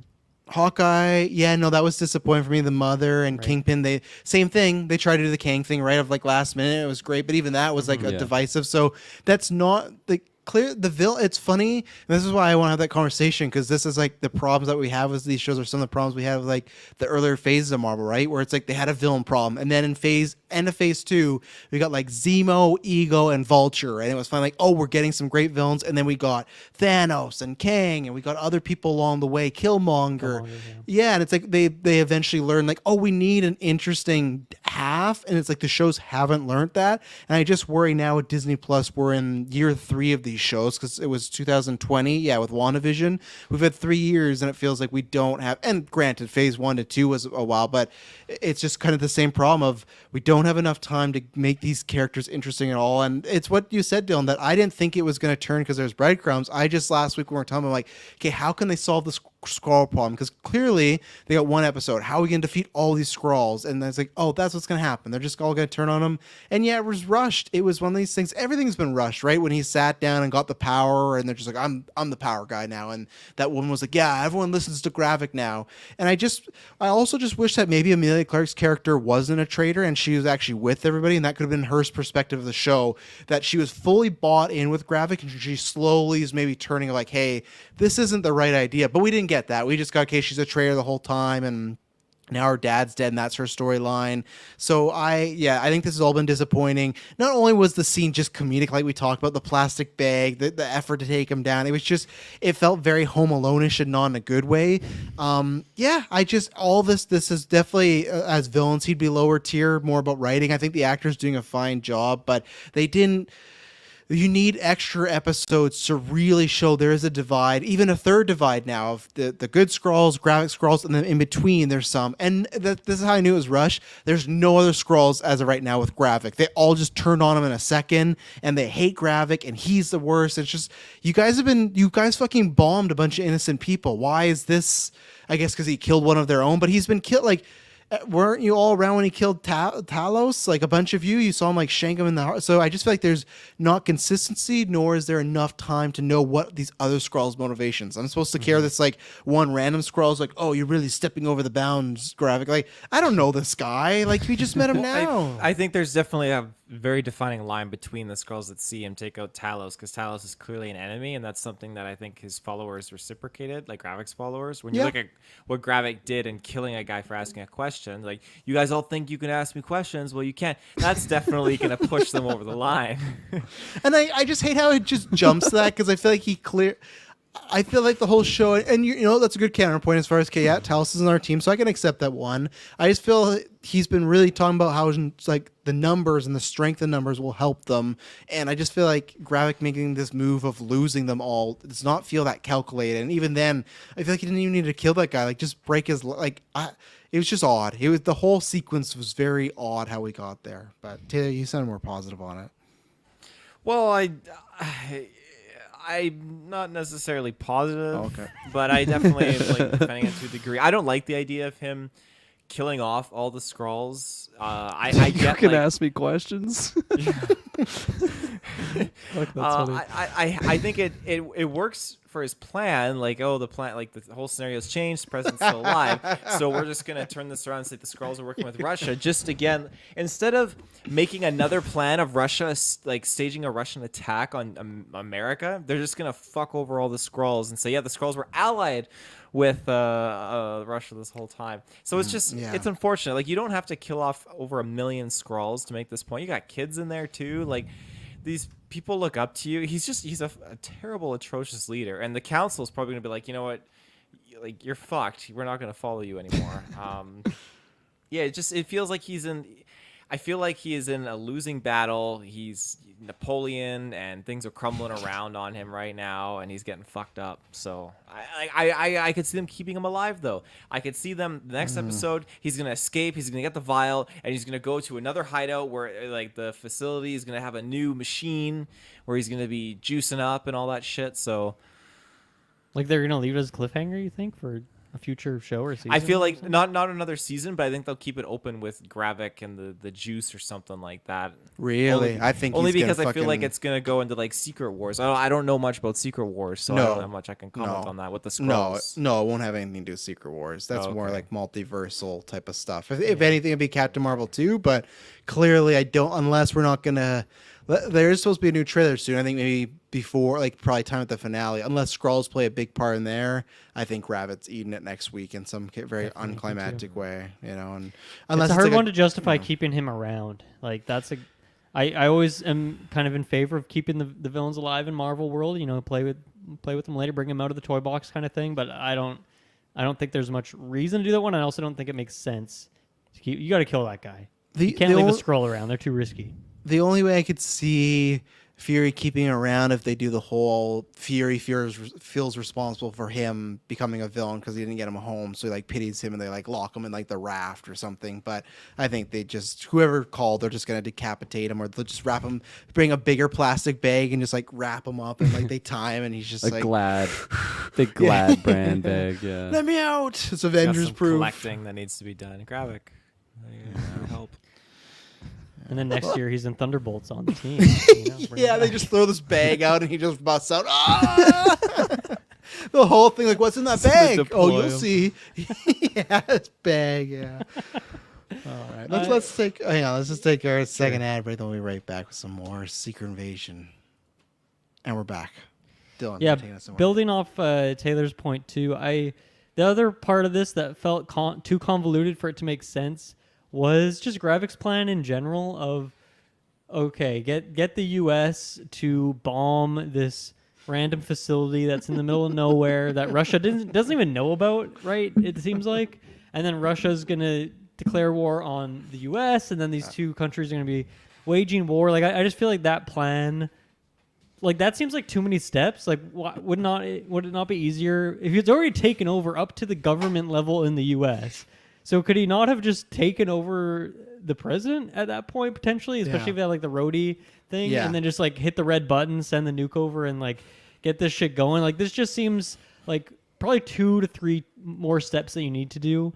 Hawkeye, yeah, no, that was disappointing for me. The Mother and Kingpin, they same thing. They tried to do the Kang thing right of like last minute. It was great, but even that was like a divisive. So that's not the clear. The villain. It's funny. And this is why I want to have that conversation because this is like the problems that we have with these shows are some of the problems we have with like the earlier phases of Marvel, right? Where it's like they had a villain problem, and then in end of phase 2, we got like Zemo, Ego, and Vulture, and it was fine. Like, oh, we're getting some great villains, and then we got Thanos and Kang, and we got other people along the way, Killmonger. Yeah, and it's like they eventually learned like, oh, we need an interesting half, and it's like the shows haven't learned that, and I just worry now with Disney Plus we're in year 3 of these shows because it was 2020, with WandaVision. We've had 3 years, and it feels like we don't have. And granted, phase 1 to 2 was a while, but it's just kind of the same problem of we don't have enough time to make these characters interesting at all. And it's what you said, Dylan, that I didn't think it was going to turn because there's breadcrumbs. I just last week we were talking about like, okay, how can they solve this scroll problem? Because clearly they got one episode. How are we going to defeat all these scrolls? And then it's like, oh, that's what's going to happen. They're just all going to turn on them. And yeah, it was rushed. It was one of these things. Everything's been rushed, right? When he sat down and got the power, and they're just like, I'm the power guy now. And that woman was like, yeah, everyone listens to Gravik now. And I also just wish that maybe Amelia Clark's character wasn't a traitor and she was actually with everybody, and that could have been her perspective of the show, that she was fully bought in with Gravik and she slowly is maybe turning like, hey, this isn't the right idea. But we didn't get that. We just got, okay, she's a traitor the whole time, and now her dad's dead, and that's her storyline. So I think this has all been disappointing. Not only was the scene just comedic, like we talked about, the plastic bag, the effort to take him down, it felt very Home Alone-ish and not in a good way. All this is definitely, as villains, he'd be lower tier, more about writing. I think the actor's doing a fine job, but they didn't. You need extra episodes to really show there is a divide, even a third divide now of the good Skrulls, Gravik Skrulls, and then in between there's some. And this is how I knew it was rushed. There's no other Skrulls as of right now with Gravik. They all just turned on him in a second, and they hate Gravik, and he's the worst. It's just you guys fucking bombed a bunch of innocent people. Why is this? I guess because he killed one of their own, but he's been killed like. Weren't you all around when he killed Talos? Like a bunch of you saw him like shank him in the heart. So I just feel like there's not consistency, nor is there enough time to know what these other Skrulls' motivations. I'm supposed to care this like one random Skrull's like, oh, you're really stepping over the bounds, Gravik. Like, I don't know this guy. Like, we just met him now. I think there's definitely very defining line between the Skrulls that see him take out Talos, because Talos is clearly an enemy, and that's something that I think his followers reciprocated, like Gravik's followers. When you Yeah. look at what Gravik did in killing a guy for asking a question, like, you guys all think you can ask me questions, well, you can't. That's definitely going to push them over the line. And I just hate how it just jumps to that because I feel like I feel like the whole show, and you know, that's a good counterpoint as far as, okay, yeah, Talos is on our team, so I can accept that one. I just feel he's been really talking about how it's like the numbers and the strength of numbers will help them, and I just feel like Gravik making this move of losing them all does not feel that calculated. And even then, I feel like he didn't even need to kill that guy, like just break his it was just odd. It was the whole sequence was very odd how we got there. But Taylor, you sound more positive on it. Well, I'm not necessarily positive, Okay. but I definitely am like defending it to a degree. I don't like the idea of him killing off all the Skrulls. I You get can like, ask me questions. I think it works for his plan. Like, oh, the plan, like the whole scenario's changed. The president's still alive, so we're just gonna turn this around and say the Skrulls are working with Russia. Just again, instead of making another plan of Russia, like staging a Russian attack on America, they're just gonna fuck over all the Skrulls and say, yeah, the Skrulls were allied with Russia this whole time. So it's just it's unfortunate. Like, you don't have to kill off over 1 million Skrulls to make this point. You got kids in there too. Like, these people look up to you. He's a terrible, atrocious leader, and the council is probably gonna be like, you know what, like, you're fucked. We're not gonna follow you anymore. Yeah, it feels like I feel like he is in a losing battle. He's Napoleon, and things are crumbling around on him right now, and he's getting fucked up. So I could see them keeping him alive, though. I could see them the next episode. He's gonna escape. He's gonna get the vial, and he's gonna go to another hideout where, like, the facility is gonna have a new machine where he's gonna be juicing up and all that shit. So, Like, they're gonna leave it as a cliffhanger, you think, for a future show or season? I feel or like something? not another season, but I think they'll keep it open with Gravik and the juice or something like that. Really? I think only he's gonna because I feel like fucking- it's gonna go into like Secret Wars. I don't know much about Secret Wars, so I don't No. know how much I can comment No. on that with the No, Skrulls. no, it won't have anything to do with Secret Wars. That's Oh, more okay. like multiversal type of stuff. If anything, it'd be Captain Marvel 2, but clearly I don't, unless we're not going to... There is supposed to be a new trailer soon. I think maybe before, like probably time at the finale. Unless Skrulls play a big part in there, I think Rabbit's eating it next week in some very unclimactic way, you know. And unless It's a hard like one to justify keeping him around. Like, that's I always am kind of in favor of keeping the villains alive in Marvel world. You know, play with them later, bring them out of the toy box kind of thing. But I don't think there's much reason to do that one. I also don't think it makes sense to keep. You got to kill that guy. You can't leave a Skrull around. They're too risky. The only way I could see Fury keeping him around if they do the whole Fury feels responsible for him becoming a villain because he didn't get him home, so he like pities him and they like lock him in like the raft or something. But I think they just, whoever called, they're just gonna decapitate him, or they'll just wrap him, bring a bigger plastic bag and just like wrap him up and like they tie him and he's just A like, big Glad brand bag. Yeah. let me out. It's Got Avengers some proof. collecting that needs to be done. Gravik, help. And then next year he's in Thunderbolts on the team. You know, bring Yeah, him they back. just throw this bag out and he just busts out. Ah! The whole thing, like, what's in that bag? Oh, deploy you'll him. see. Yeah, it's bag. Yeah. All right, let's just take our second ad break. Then we'll be right back with some more Secret Invasion, and we're back. Dylan, Yeah, you're taking us somewhere. building off Taylor's point too. The other part of this that felt too convoluted for it to make sense was just Gravik's plan in general of, okay, get the U.S. to bomb this random facility that's in the middle of nowhere that Russia doesn't even know about, right? It seems like, and then Russia's gonna declare war on the U.S. and then these two countries are gonna be waging war. Like, I just feel like that plan. Like, that seems like too many steps. Like, would it not be easier if it's already taken over up to the government level in the U.S.? So could he not have just taken over the president at that point potentially, especially if they had like the roadie thing, Yeah. and then just like hit the red button, send the nuke over, and like get this shit going? Like, this just seems like probably 2 to 3 more steps that you need to do.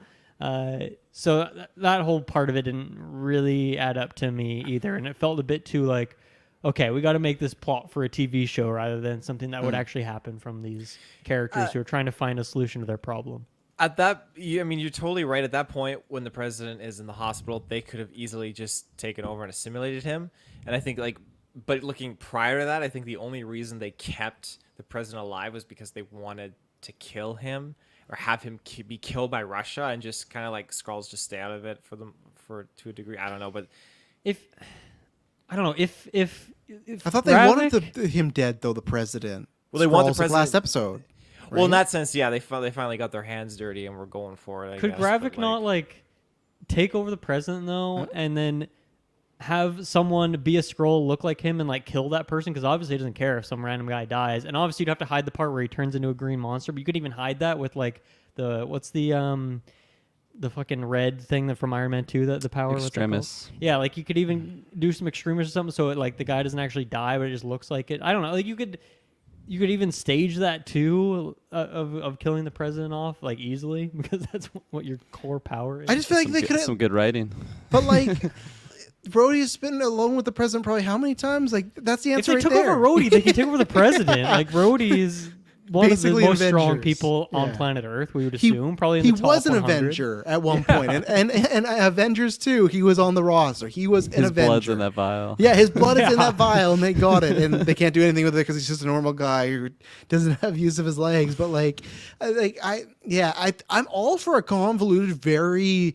So that whole part of it didn't really add up to me either, and it felt a bit too like, okay, we got to make this plot for a TV show rather than something that would actually happen from these characters who are trying to find a solution to their problem. At that, I mean, you're totally right. At that point, when the president is in the hospital, they could have easily just taken over and assimilated him. And I think, like, but looking prior to that, I think the only reason they kept the president alive was because they wanted to kill him or have him be killed by Russia, and just kind of like Skrulls just stay out of it to a degree. I don't know, but If I thought they wanted him dead though. The president. Well, they want the Skrulls, like, president last episode. Well, in right? that sense, yeah, they finally got their hands dirty and were going for it. I Could guess, Gravik but, not like take over the president though, and then have someone be a Skrull, look like him, and like kill that person? Because obviously he doesn't care if some random guy dies, and obviously you'd have to hide the part where he turns into a green monster. But you could even hide that with like the fucking red thing that from Iron Man 2, the power what's that called? Extremis. Yeah, like you could even do some extremis or something, so it like the guy doesn't actually die, but it just looks like it. I don't know. Like you could even stage that too of killing the president off like easily, because that's what your core power is. I just feel like they could Some good writing. but like. Rhodey's been alone with the president probably how many times? Like that's the if answer they right took there. over Rhodey, they can take over the president. Like Rhodey is one Basically of the most Avengers. strong people on Yeah. planet Earth. We would assume probably in he the top was an 100. Avenger at one point, and Avengers 2, he was on the roster. He was an His Avenger. blood's in that vial. Yeah, his blood is in that vial, and they got it, and they can't do anything with it because he's just a normal guy who doesn't have use of his legs. But I'm all for a convoluted, very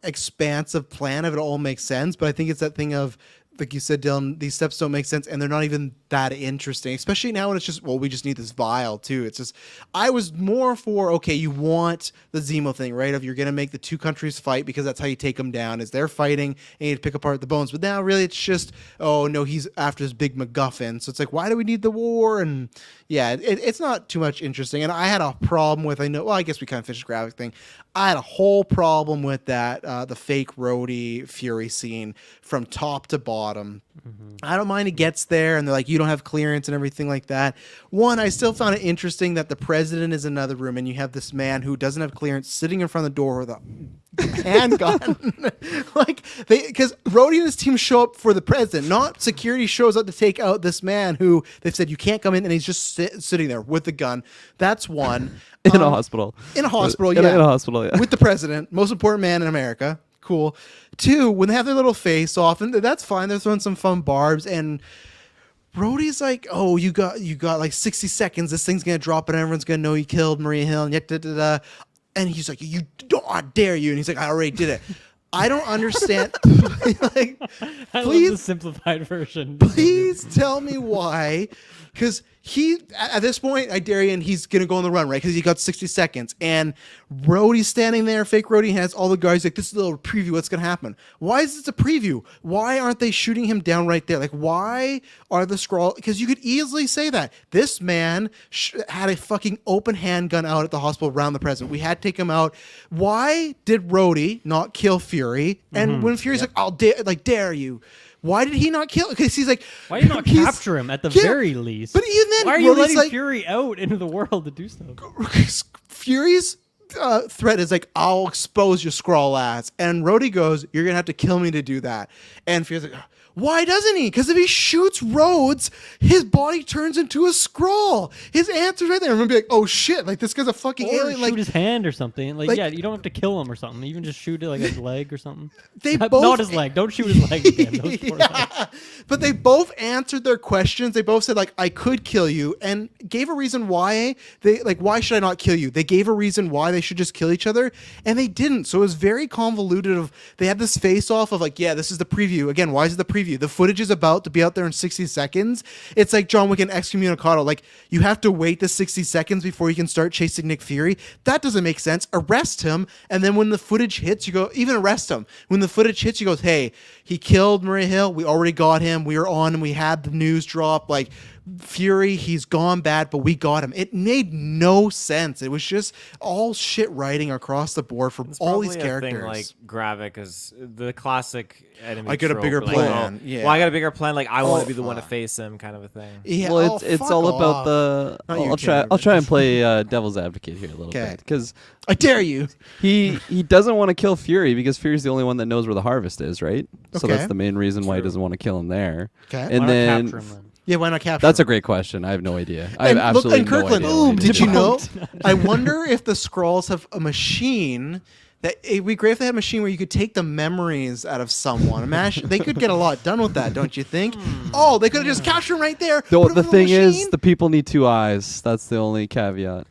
expansive plan if it all makes sense. But I think it's that thing of, like you said, Dylan, these steps don't make sense and they're not even that interesting, especially now when it's just, well, we just need this vial too. It's just, I was more for, okay, you want the Zemo thing, right? If you're going to make the two countries fight because that's how you take them down, is they're fighting and you need to pick apart the bones. But now really it's just, oh no, he's after this big MacGuffin. So it's like, why do we need the war? And yeah, it's not too much interesting. And I had a problem with, I guess we kind of finished the Gravik thing. I had a whole problem with that, the fake Rhodey Fury scene from top to bottom. Mm-hmm. I don't mind it gets there and they're like, you don't have clearance and everything like that. One, I still found it interesting that the president is in another room and you have this man who doesn't have clearance sitting in front of the door with a handgun. Because Rhodey and his team show up for the president, not security shows up to take out this man who they've said you can't come in, and he's just sitting there with the gun. That's one. In a hospital. In a hospital, In yeah. a hospital, yeah. With the president, most important man in America. Cool. Two, when they have their little face off, and that's fine. They're throwing some fun barbs, and Rhodey's like, "Oh, you got like 60 seconds. This thing's gonna drop, and everyone's gonna know you killed Maria Hill." And and he's like, "You don't, I dare you!" And he's like, "I already did it." I don't understand. Like, I love please, the simplified version. please tell me why. Because at this point, I dare you, and he's going to go on the run, right? Because he got 60 seconds. And Rhodey's standing there, fake Rhodey has all the guys like, this is a little preview, what's going to happen? Why is this a preview? Why aren't they shooting him down right there? Like, why are the Skrull? Because you could easily say that. This man had a fucking open handgun out at the hospital around the president. We had to take him out. Why did Rhodey not kill Fury? And when Fury's like, I'll dare you. Why did he not kill? Because he's like, Why do you not capture him at the very least? But even then, why are you Rhodey's letting like, Fury out into the world to do stuff? Fury's threat is like, I'll expose your Skrull ass. And Rhodey goes, you're going to have to kill me to do that. And Fury's like, why doesn't he? Because if he shoots Rhodes, his body turns into a Skrull. His answer's right there. I'm going to be like, oh shit, like this guy's a fucking Or alien. shoot Like, his hand or something. Like, like- yeah, you don't have to kill him or something. Even just shoot it like his leg or something. They Not both- his leg. Don't shoot his leg again. Those poor guys. yeah. But they both answered their questions. They both said like, I could kill you, and gave a reason why why should I not kill you? They gave a reason why they should just kill each other, and they didn't. So it was very convoluted. They had this face off of like, yeah, this is the preview. Again, why is it the preview? The footage is about to be out there in 60 seconds. It's like John Wick and Excommunicado. Like, you have to wait the 60 seconds before you can start chasing Nick Fury. That doesn't make sense. Arrest him, and then when the footage hits, you go, even arrest him. When the footage hits, you go, hey, he killed Maria Hill. We already got him. We were on, and we had the news drop. Like, Fury, he's gone bad, but we got him. It made no sense. It was just all shit writing across the board for It's all these probably a characters. thing like Gravik is the classic enemy. I got a trope, bigger like, plan. oh, Yeah. well, I got a bigger plan. Like, I want to be the one to fuck. face him, kind of a thing. Yeah, Well, oh, it's fuck all about off. the. Not you, I'll try and Cameron. play devil's advocate here a little Okay. bit, because I dare you. he doesn't want to kill Fury because Fury's the only one that knows where the harvest is, right? So Okay. that's the main reason why he doesn't want to kill him there. Okay. And Why not then capture him then? Yeah, why not capture? That's a him? great question. I have no idea. I have And look, absolutely and Kirkland, no idea. what he did you do. know? I wonder if the Skrulls have a machine that it'd be great if they had a machine where you could take the memories out of someone. Imagine they could get a lot done with that, don't you think? Oh, they could have just captured him right there. The, put him the in thing is, machine. the people need 2 eyes. That's the only caveat.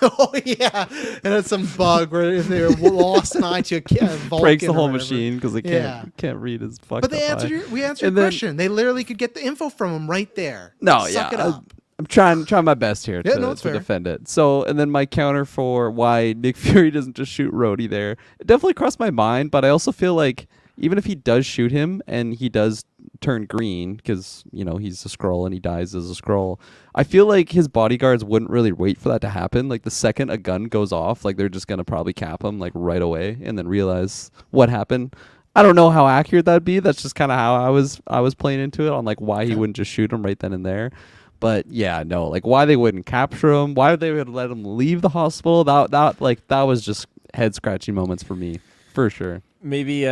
Oh yeah, and that's some bug where if they're lost an eye to a Vulcan Breaks the or whole whatever. machine because they can't read his fucked But they up answered eye. we answered And your then- question. They literally could get the info from him right there. No, Suck yeah. it up. I'm trying my best here Yeah, to, no, it's to fair. defend it. So, and then my counter for why Nick Fury doesn't just shoot Rhodey there, it definitely crossed my mind, but I also feel like even if he does shoot him and he does turn green because, you know, he's a Skrull and he dies as a Skrull, I feel like his bodyguards wouldn't really wait for that to happen. Like the second a gun goes off, like they're just going to probably cap him like right away and then realize what happened. I don't know how accurate that'd be. That's just kind of how I was playing into it on like why he wouldn't just shoot him right then and there. But yeah, no, like why they wouldn't capture him, why they would let him leave the hospital. That was just head scratching moments for me, for sure. Maybe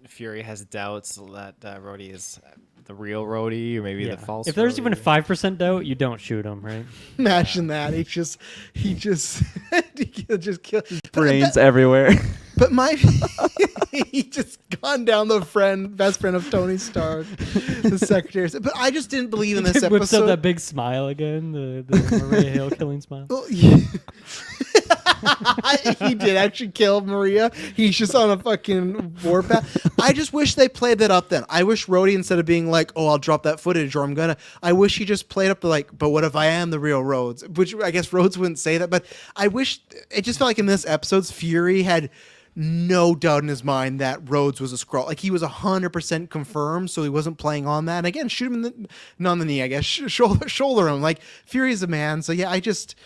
Fury has doubts that Rhodey is the real Rhodey, or maybe Yeah. the false. If there's even a Rhodey. 5% doubt, you don't shoot him, right? Imagine that. He just he just kill. Brains everywhere. But my he just gone down the best friend of Tony Stark, the secretary. But I just didn't believe in this Whips up episode. that big smile again, the Maria Hill killing smile. Well, yeah. He did actually kill Maria. He's just on a fucking warpath. I just wish they played that up then. I wish Rhodey, instead of being like, oh, I'll drop that footage or I'm gonna, I wish he just played up the like, but what if I am the real Rhodes? Which I guess Rhodes wouldn't say that, but I wish, it just felt like in this episode, Fury had no doubt in his mind that Rhodes was a Skrull. Like he was 100% confirmed, so he wasn't playing on that. And again, shoot him in the, not in the knee, I guess, shoulder him. Like Fury's a man, so yeah, I just...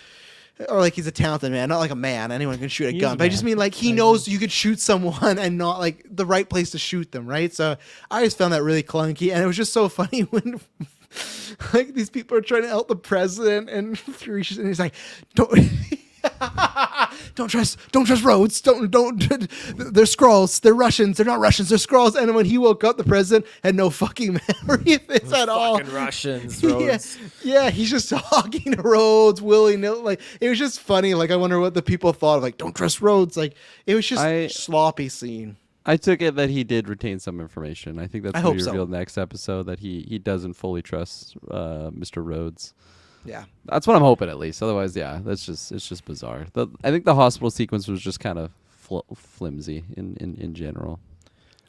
Or like he's a talented man, not like a man. Anyone can shoot a He is gun. a But I just man. mean like he knows you could shoot someone and not like the right place to shoot them, right? So I just found that really clunky. And it was just so funny when like these people are trying to help the president and Fury's just, and he's like, don't trust Rhodes. Don't they're Skrulls. They're Russians. They're not Russians. They're Skrulls. And when he woke up, the president had no fucking memory of this at all. Fucking Russians, Yeah, Rhodes. yeah, he's just talking to Rhodes willy-nilly. Like it was just funny. Like I wonder what the people thought of like, don't trust Rhodes. Like it was just sloppy scene. I took it that he did retain some information. I think that's I what hope he so. revealed next episode, that he doesn't fully trust Mr. Rhodes. Yeah. That's what I'm hoping, at least. Otherwise, yeah, it's just bizarre. I think the hospital sequence was just kind of flimsy in general.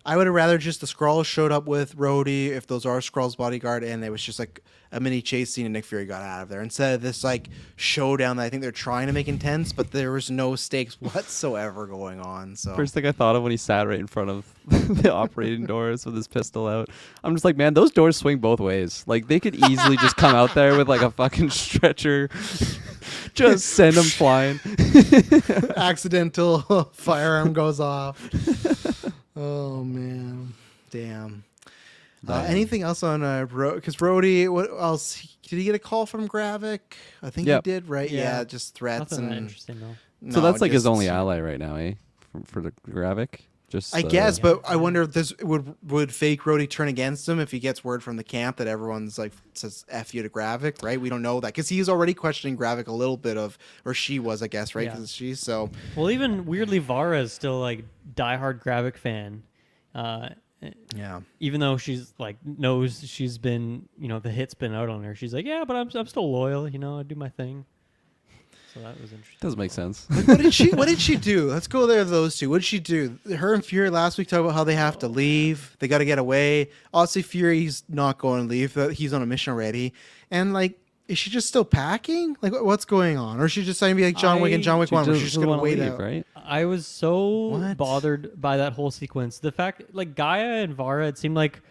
I would have rather just the Skrulls showed up with Rhodey, if those are Skrulls bodyguard, and it was just like a mini chase scene and Nick Fury got out of there. Instead of this like showdown that I think they're trying to make intense, but there was no stakes whatsoever going on. So First thing I thought of when he sat right in front of the operating doors with his pistol out, I'm just like, man, those doors swing both ways. Like they could easily just come out there with like a fucking stretcher, just send them flying. accidental firearm goes off. Oh man, damn. Anything else on because Rhodey? What else? Did he get a call from Gravik? I think Yep. he did, right? Yeah. Yeah, just threats Nothing that and. interesting though. So No, that's like his just- only ally right now, eh? For the Gravik. Just I guess, but I wonder if this would fake Rhodey turn against him if he gets word from the camp that everyone's like says F you to Gravik, right? We don't know that because he's already questioning Gravik a little bit of, or she was, I guess, right? Yeah. Because she's so. Well, even weirdly, Vara is still like diehard Gravik fan. Yeah. Even though she's like knows she's been, the hit's been out on her, she's like, yeah, but I'm still loyal, I do my thing. So that was interesting. doesn't make sense. Like, what did she do? Let's go there. Those two. What did she do? Her and Fury last week talked about how they have to leave. They got to get away. Obviously, Fury's not going to leave. He's on a mission already. And like, is she just still packing? Like, what's going on? Or is she just trying to be like John Wick and John Wick 1, where she's just going to wait out? right? I was so What? bothered by that whole sequence. The fact, like Gaia and Vara, it seemed like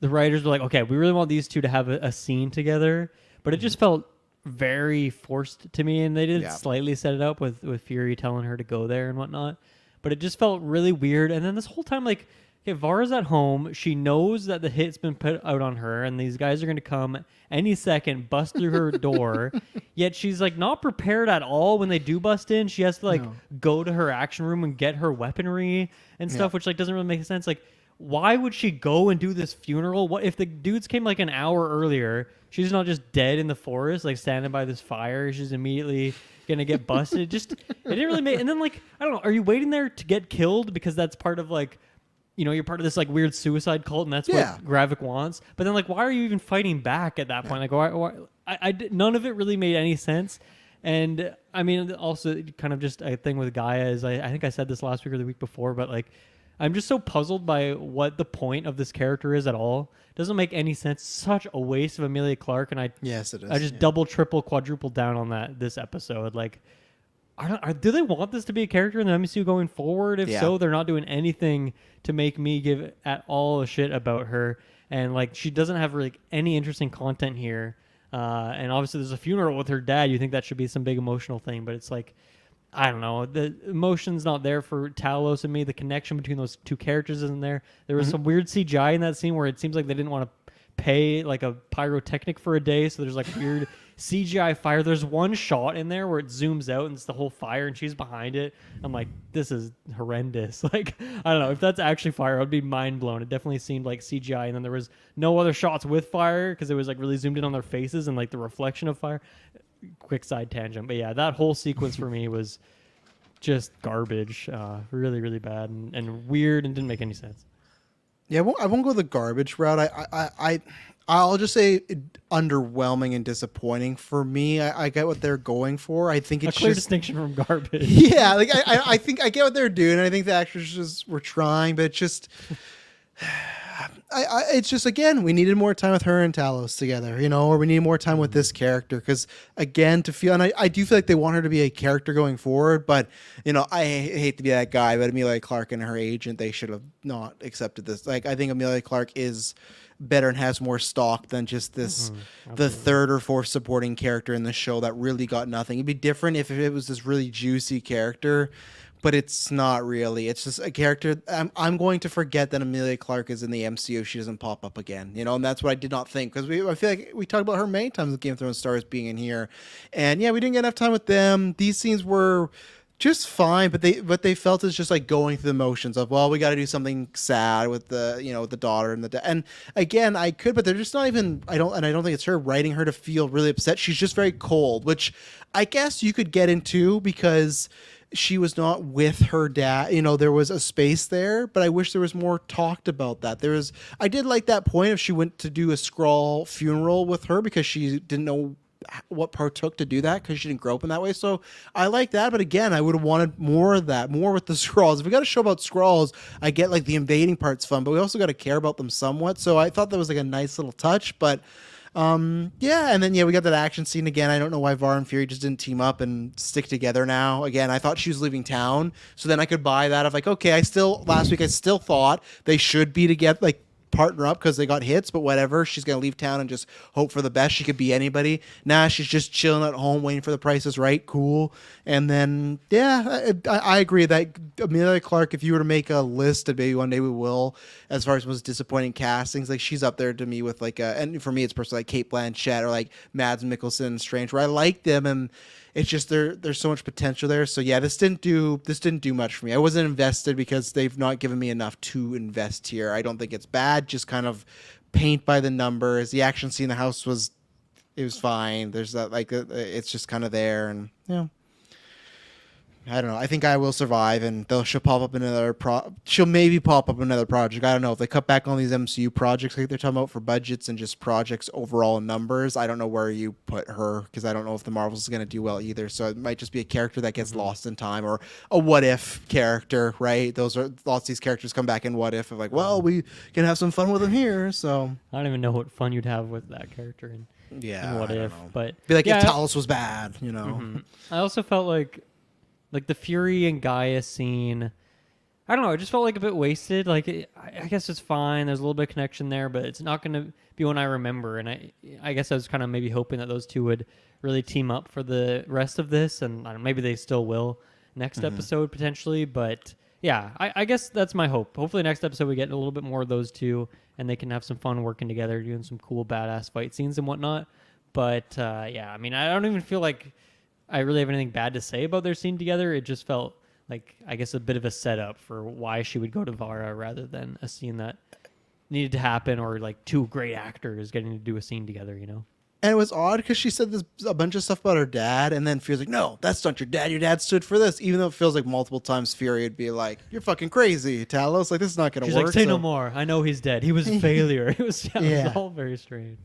the writers were like, okay, we really want these two to have a scene together, but it just felt very forced to me. And they did Yeah. slightly set it up with Fury telling her to go there and whatnot, but it just felt really weird. And then this whole time, like, okay, Vara's at home. She knows that the hit's been put out on her, and these guys are going to come any second, bust through her door. Yet she's like not prepared at all when they do bust in. She has to like No. go to her action room and get her weaponry and stuff, Yeah. which like doesn't really make sense. Like, why would she go and do this funeral? What if the dudes came like an hour earlier? She's not just dead in the forest, like standing by this fire. She's immediately gonna get busted. It didn't really make. And then like I don't know, are you waiting there to get killed because that's part of like, you're part of this like weird suicide cult and that's Yeah. what Gravik wants? But then like, why are you even fighting back at that point? Like, why none of it really made any sense. And I mean, also kind of just a thing with Gaia is I think I said this last week or the week before, but like I'm just so puzzled by what the point of this character is at all. Doesn't make any sense. Such a waste of Amelia Clarke, and Yes, it is. I just double, triple, quadruple down on that this episode. Like, do they want this to be a character in the MCU going forward? If so, they're not doing anything to make me give at all a shit about her. And like, she doesn't have really any interesting content here. And obviously, there's a funeral with her dad. You think that should be some big emotional thing, but it's like, I don't know. The emotion's not there for Talos and me. The connection between those two characters isn't there. There was some weird CGI in that scene where it seems like they didn't want to pay like a pyrotechnic for a day, so there's like weird CGI fire. There's one shot in there where it zooms out and it's the whole fire and she's behind it. I'm like, this is horrendous. Like, I don't know. If that's actually fire, I'd be mind blown. It definitely seemed like CGI, and then there was no other shots with fire because it was like really zoomed in on their faces and like the reflection of fire. Quick side tangent, but yeah, that whole sequence for me was just garbage. Really, really bad and weird and didn't make any sense. Yeah, I won't go the garbage route. I'll just say underwhelming and disappointing for me. I get what they're going for. I think it's a clear just distinction from garbage. yeah. Like I think I get what they're doing. I think the actors just were trying, but it's just. It's just, again, we needed more time with her and Talos together, or we need more time with this character because, again, and I do feel like they want her to be a character going forward, but, I hate to be that guy, but Amelia Clarke and her agent, they should have not accepted this. Like, I think Amelia Clarke is better and has more stock than just this, the third or fourth supporting character in the show that really got nothing. It'd be different if it was this really juicy character, but it's not really. It's just a character. I'm going to forget that Amelia Clarke is in the MCU if she doesn't pop up again. And that's what I did not think, because I feel like we talked about her many times with Game of Thrones stars being in here, and yeah, we didn't get enough time with them. These scenes were just fine, but they felt as just like going through the motions of, well, we got to do something sad with the with the daughter and again, but they're just not even. I don't think it's her writing her to feel really upset. She's just very cold, which I guess you could get into because she was not with her dad. There was a space there, but I wish there was more talked about that. I did like that point if she went to do a Skrull funeral with her because she didn't know what partook to do that because she didn't grow up in that way. So I like that, but again, I would have wanted more of that, more with the Skrulls. If we got a show about Skrulls, I get like the invading part's fun, but we also got to care about them somewhat. So I thought that was like a nice little touch, but yeah, and then we got that action scene again. I don't know why Var and Fury just didn't team up and stick together now. Again, I thought she was leaving town, so then I could buy that of like, okay, last week I still thought they should be together, like partner up because they got hits, but whatever. She's gonna leave town and just hope for the best. She could be anybody. Nah, she's just chilling at home waiting for the Price is Right. Cool. And then I agree that Amelia Clarke, if you were to make a list, and maybe one day we will, as far as most disappointing castings, like she's up there to me with like and for me it's personally like Cate Blanchett or like Mads Mikkelsen and Strange, where I like them and it's just there's so much potential there. So yeah, this didn't do much for me. I wasn't invested because they've not given me enough to invest here. I don't think it's bad, just kind of paint by the numbers. The action scene in the house was fine. There's that it's just kind of there, and I don't know. I think I will survive, and she'll pop up in another she'll maybe pop up in another project. I don't know if they cut back on these MCU projects like they're talking about for budgets and just projects overall numbers. I don't know where you put her because I don't know if the Marvels is going to do well either. So it might just be a character that gets lost in time or a what if character, right? Lots of these characters come back in what if of like, well, we can have some fun with them here. So I don't even know what fun you'd have with that character in what if, but be like if Talos was bad, I also felt like the Fury and Gaia scene, I don't know, it just felt like a bit wasted. Like, I guess it's fine. There's a little bit of connection there, but it's not going to be one I remember. And I guess I was kind of maybe hoping that those two would really team up for the rest of this. And I don't know, maybe they still will next episode potentially. But yeah, I guess that's my hope. Hopefully next episode we get a little bit more of those two and they can have some fun working together, doing some cool badass fight scenes and whatnot. But yeah, I mean, I don't even feel like I really have anything bad to say about their scene together. It just felt like I guess a bit of a setup for why she would go to Vara rather than a scene that needed to happen, or like two great actors getting to do a scene together, you know. And it was odd because she said this a bunch of stuff about her dad, and then Fury's like, "No, that's not your dad. Your dad stood for this." Even though it feels like multiple times Fury would be like, "You're fucking crazy, Talos. Like this is not gonna She's work." like, say So- no more. I know he's dead. He was a failure. It was, it Yeah. was all very strange.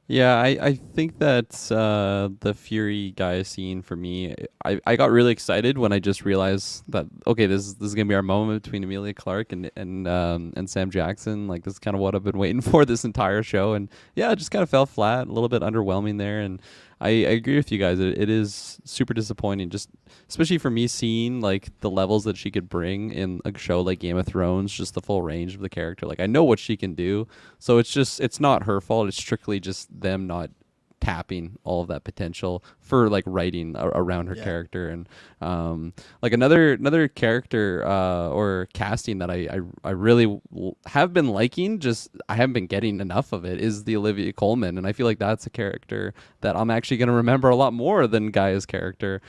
Yeah, I think that the Fury guy scene for me, I got really excited when I just realized that okay, this is gonna be our moment between Emilia Clarke and Sam Jackson. Like this is kind of what I've been waiting for this entire show, and yeah, it just kind of fell flat, a little bit underwhelming there. And I agree with you guys. It is super disappointing, just especially for me seeing like the levels that she could bring in a show like Game of Thrones, just the full range of the character. Like I know what she can do, so it's not her fault. It's strictly just them not tapping all of that potential for like writing around her character. And like another character or casting that I really have been liking, just I haven't been getting enough of it, is the Olivia Colman. And I feel like that's a character that I'm actually going to remember a lot more than Gaia's character,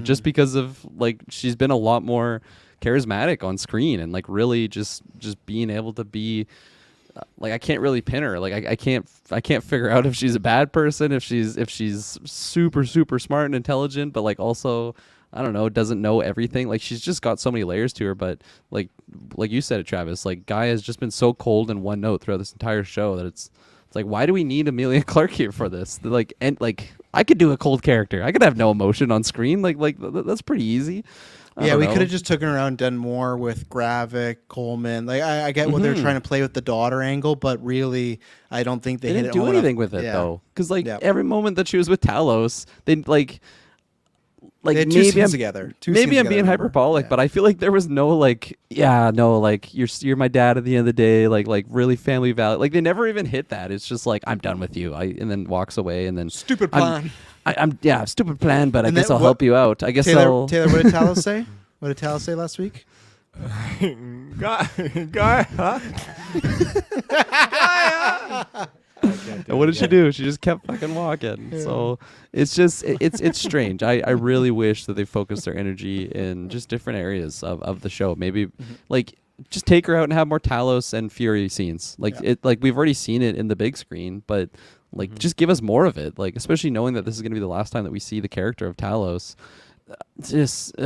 just because of like she's been a lot more charismatic on screen and like really just being able to be like I can't really pin her. Like I can't figure out if she's a bad person, if she's super smart and intelligent, but like also I don't know, doesn't know everything. Like she's just got so many layers to her. But like you said it, Travis, like Gaia has just been so cold and one note throughout this entire show that it's like, why do we need Emilia Clarke here for this? Like and like I could do a cold character. I could have no emotion on screen. Like that's pretty easy. Yeah, we could have just taken her around and done more with Gravik, Coleman. Like I get what they're trying to play with the daughter angle, but really, I don't think they hit didn't it do home anything enough. with it Yeah. though, because like Yeah. every moment that she was with Talos, they like They had two maybe scenes I'm together. maybe I'm being hyperbolic, but I feel like there was no like like you're my dad at the end of the day, like really family value. Like they never even hit that. It's just like I'm done with you. And then walks away and then Stupid plan. I'm stupid plan, but I And guess then I'll what- help you out. I guess Taylor, I'll what did Talos say? What did Talos say last week? Guy, huh? And what did she do? She just kept fucking walking. So it's just it's strange. I really wish that they focused their energy in just different areas of the show. Maybe like just take her out and have more Talos and Fury scenes. Like like we've already seen it in the big screen, but like just give us more of it. Like especially knowing that this is going to be the last time that we see the character of Talos. Just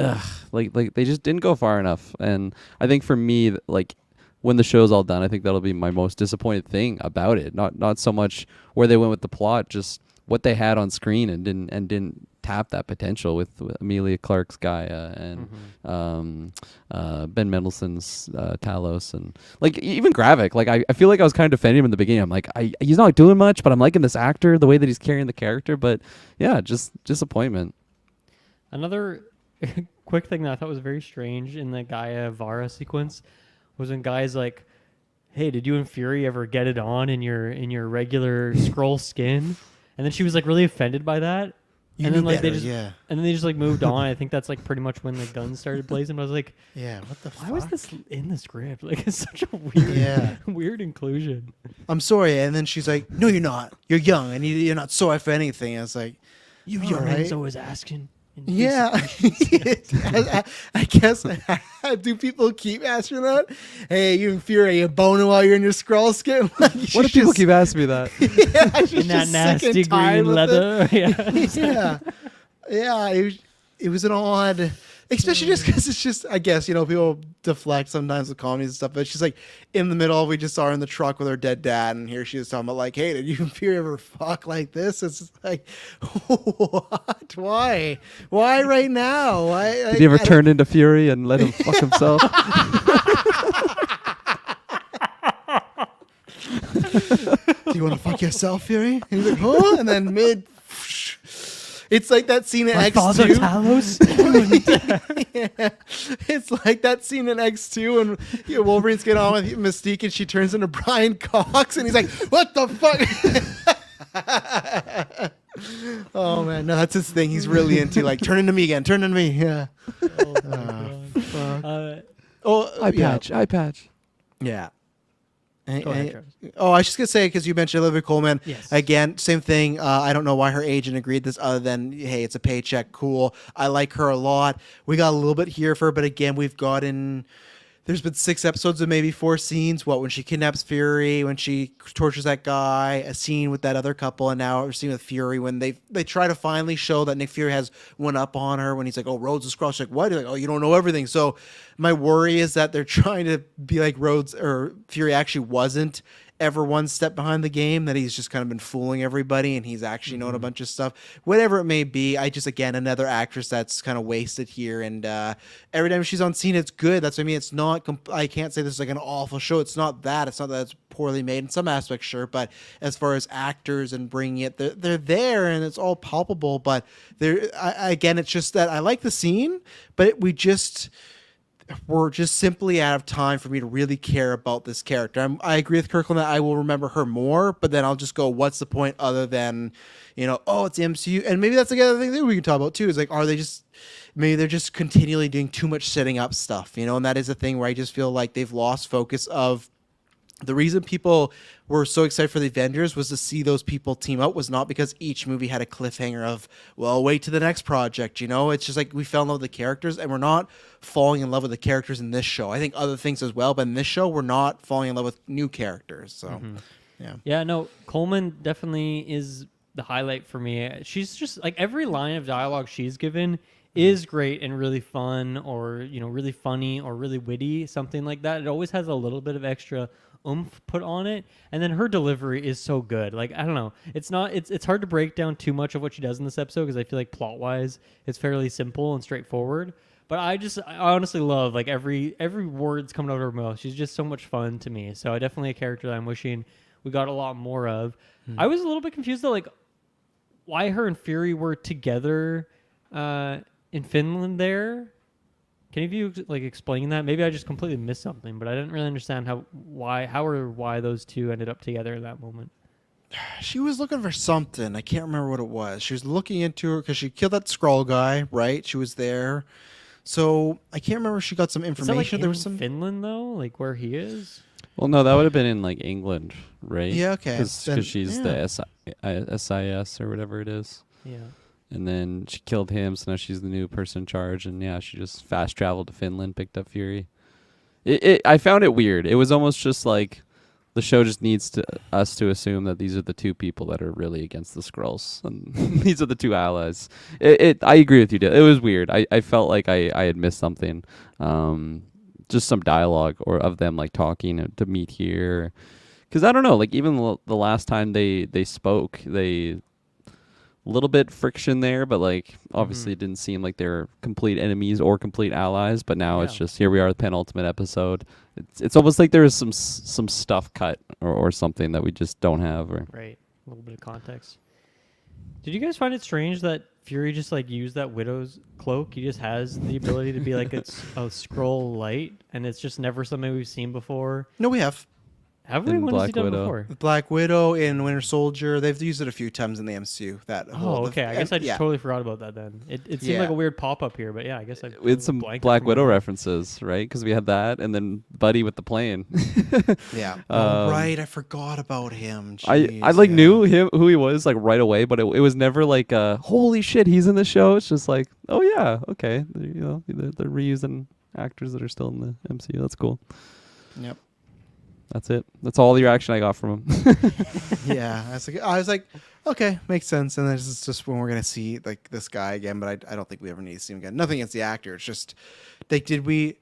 like they just didn't go far enough. And I think for me, like when the show's all done, I think that'll be my most disappointed thing about it. Not so much where they went with the plot, just what they had on screen and didn't tap that potential with Emilia Clarke's Gaia and Ben Mendelsohn's Talos, and like even Gravik. Like I feel like I was kind of defending him in the beginning. I'm like, he's not doing much, but I'm liking this actor, the way that he's carrying the character. But yeah, just disappointment. Another quick thing that I thought was very strange in the Gaia Vara sequence was when Gaia's like, "Hey, did you and Fury ever get it on in your regular scroll skin?" And then she was like really offended by that. And then like they just and then they just like moved on. I think that's like pretty much when the guns started blazing. But I was like, Yeah, what the fuck? why was this in the script? Like it's such a weird weird inclusion. I'm sorry. And then she's like, "No, you're not. You're young, and you're not sorry for anything." And it's like, You All younglings right. always asking. yeah. I guess. Do people keep asking that? Hey, you and Fury, you boning while you're in your scroll skin? Like, What do people keep asking me that? Yeah, she's In that just sick and nasty tired green with leather. Yeah. it. Yeah. It was an odd, especially just because it's just, I guess, people deflect sometimes with comedies and stuff, but she's like in the middle, we just saw her in the truck with her dead dad, and here she is talking about like, hey, did you and Fury ever fuck like this? It's just like, what? Why right now? Why? Did he ever turn into Fury and let him fuck himself? Do you want to fuck yourself, Fury? And he's like, huh? And then it's like that scene in Father X2. Talos. Yeah. It's like that scene in X2 when Wolverine's getting on with Mystique and she turns into Brian Cox and he's like, what the fuck? Oh man, no, that's his thing. He's really into like, turn into me again, turn into me. Yeah. Fuck. Oh, Eye patch. Yeah. Go ahead, Travis. Oh, I was just gonna say because you mentioned Olivia Colman. Yes. Again, same thing. I don't know why her agent agreed this, other than hey, it's a paycheck. Cool. I like her a lot. We got a little bit here for her, but again, we've gotten. There's been 6 episodes of maybe 4 scenes. What, when she kidnaps Fury, when she tortures that guy, a scene with that other couple, and now a scene with Fury when they try to finally show that Nick Fury has one up on her when he's like, oh, Rhodes is Skrull. She's like, what? He's like, oh, you don't know everything. So my worry is that they're trying to be like Rhodes, or Fury actually wasn't ever one step behind the game, that he's just kind of been fooling everybody and he's actually known a bunch of stuff, whatever it may be. I just, again, another actress that's kind of wasted here, and every time she's on scene it's good. That's what I mean. It's not I can't say this is like an awful show. It's not that it's poorly made in some aspects, sure, but as far as actors and bringing it, they're there and it's all palpable. But again, it's just that I like the scene, but we're just simply out of time for me to really care about this character. I agree with Kirkland that I will remember her more, but then I'll just go, what's the point other than, oh, it's the MCU. And maybe that's the other thing that we can talk about too, is like, maybe they're just continually doing too much setting up stuff, and that is a thing where I just feel like they've lost focus of the reason people were so excited for the Avengers was to see those people team up, was not because each movie had a cliffhanger of, well, wait to the next project. It's just like we fell in love with the characters, and we're not falling in love with the characters in this show. I think other things as well, but in this show, we're not falling in love with new characters. So, yeah. Yeah, no, Coleman definitely is the highlight for me. She's just like every line of dialogue she's given is great and really fun, or really funny or really witty, something like that. It always has a little bit of extra oomph put on it, and then her delivery is so good. Like, I don't know, it's hard to break down too much of what she does in this episode because I feel like plot wise it's fairly simple and straightforward, but I honestly love like every word's coming out of her mouth. She's just so much fun to me, so definitely a character that I'm wishing we got a lot more of. I was a little bit confused though, like why her and Fury were together in Finland there. Can you like explain that? Maybe I just completely missed something, but I didn't really understand how or why those two ended up together in that moment. She was looking for something. I can't remember what it was. She was looking into her because she killed that Skrull guy, right? She was there. So I can't remember if she got some information. Is that like there in was some Finland though, like where he is. Well, no, that would have been in like England, right? Yeah, okay. Because she's the SIS or whatever it is. Yeah. And then she killed him, so now she's the new person in charge. And yeah, she just fast traveled to Finland, picked up Fury. I found it weird. It was almost just like the show just needs us to assume that these are the two people that are really against the Skrulls, and these are the two allies. I agree with you, Dale. It was weird. I felt like I had missed something. Just some dialogue or of them like talking to meet here. Because I don't know, like even the last time they spoke, little bit friction there, but like obviously it didn't seem like they're complete enemies or complete allies. But now it's just here we are, the penultimate episode. It's almost like there is some stuff cut or something that we just don't have. Right, a little bit of context. Did you guys find it strange that Fury just like used that Widow's cloak? He just has the ability to be like a Skrull light, and it's just never something we've seen before. No, we have. Have we? In When has he Black done Widow. before? Black Widow in Winter Soldier. They've used it a few times in the MCU. Okay. I guess I just totally forgot about that then. It seemed like a weird pop-up here, but yeah, I guess I... We had some blanked Black Widow from- references, right? Because we had that, and then Buddy with the plane. Yeah. Right. I forgot about him. I Jeez, like yeah. knew who he was like right away, but it was never like holy shit, he's in the show. It's just like, oh yeah, okay, they're reusing actors that are still in the MCU. That's cool. Yep. That's it. That's all the reaction I got from him. Yeah. I was like, okay, makes sense. And this is just when we're gonna see like this guy again, but I don't think we ever need to see him again. Nothing against the actor. It's just like, did we?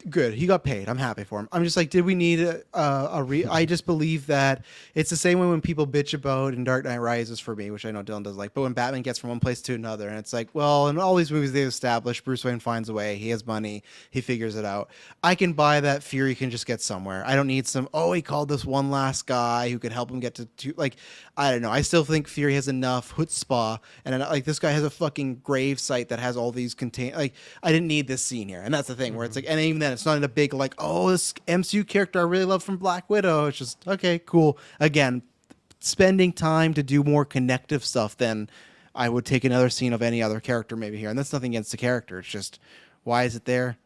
Good. He got paid. I'm happy for him. I'm just like, did we need I just believe that it's the same way when people bitch about in Dark Knight Rises for me, which I know Dylan does like, but when Batman gets from one place to another, and it's like, well, in all these movies they've established Bruce Wayne finds a way. He has money. He figures it out. I can buy that Fury can just get somewhere. I don't need he called this one last guy who could help him get to like, I don't know. I still think Fury has enough chutzpah, and like this guy has a fucking grave site that has all these like, I didn't need this scene here. And that's the thing where it's like, and even then it's not in a big like, oh, this MCU character I really love from Black Widow. It's just, okay, cool. Again, spending time to do more connective stuff than I would take another scene of any other character maybe here. And that's nothing against the character. It's just, why is it there?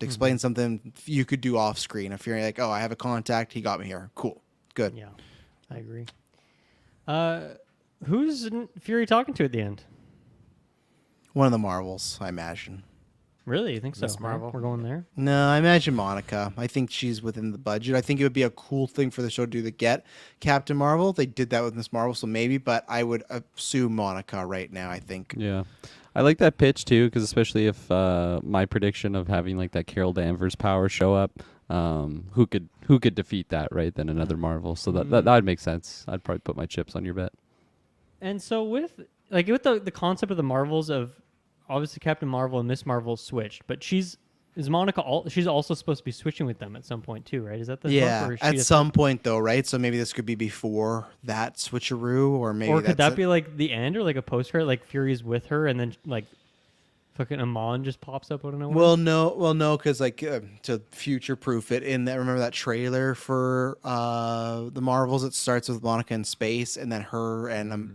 to explain something you could do off screen. If you're like, oh, I have a contact, he got me here. Cool, good. Yeah, I agree. Who's Fury talking to at the end? One of the Marvels, I imagine. Really, you think so? Miss Marvel? We're going there. No, I imagine Monica. I think she's within the budget. I think it would be a cool thing for the show to do to get Captain Marvel. They did that with Miss Marvel, so maybe, but I would assume Monica right now, I think. Yeah. I like that pitch too, because especially if my prediction of having like that Carol Danvers power show up, who could defeat that, right? Than another Marvel. So that would make sense. I'd probably put my chips on your bet. And so with the concept of the Marvels of obviously Captain Marvel and Miss Marvel switched, but she's also supposed to be switching with them at some point too, right? Is that the Yeah, book, or is she at just- some point though, right? So maybe this could be before that switcheroo, or maybe or could that's that be like the end, or like a post credit, like Fury's with her, and then like fucking Amon just pops up out of nowhere? Well, no, because like to future proof it in that. Remember that trailer for the Marvels? It starts with Monica in space, and then her and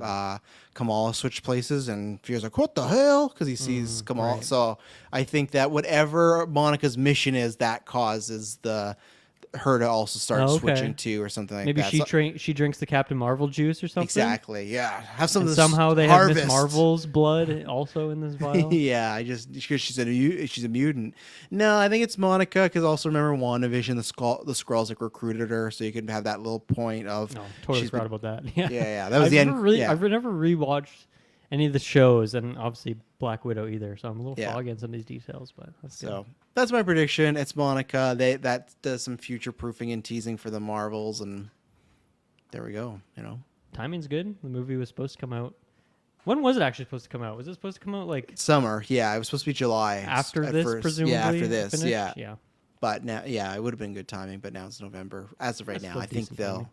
Kamala switch places, and Fury's like, "What the hell?" Because he sees Kamala. right. So I think that whatever Monica's mission is, that causes her to also start Oh, okay. switching too, or something like Maybe that. she drinks the Captain Marvel juice or something. Exactly. Yeah. Have some And of this somehow they harvest. have Miss Marvel's blood also in this vial. Yeah, because she's a mutant. No, I think it's Monica. Because also remember WandaVision, the Skrulls like recruited her, so you can have that little point of. No, totally she's forgot about that. Yeah, Yeah, that was the end. I've never rewatched any of the shows, and obviously Black Widow either. So I'm a little foggy on some of these details, but that's good. So that's my prediction. It's Monica. That does some future proofing and teasing for the Marvels, and there we go. Timing's good. The movie was supposed to come out. When was it actually supposed to come out? Was it supposed to come out like Summer. Yeah, it was supposed to be July after at this, first. presumably? Yeah, after this. finished? Yeah. Yeah. But now, yeah, it would have been good timing. But now it's November. As of right That's now, still I think decent timing.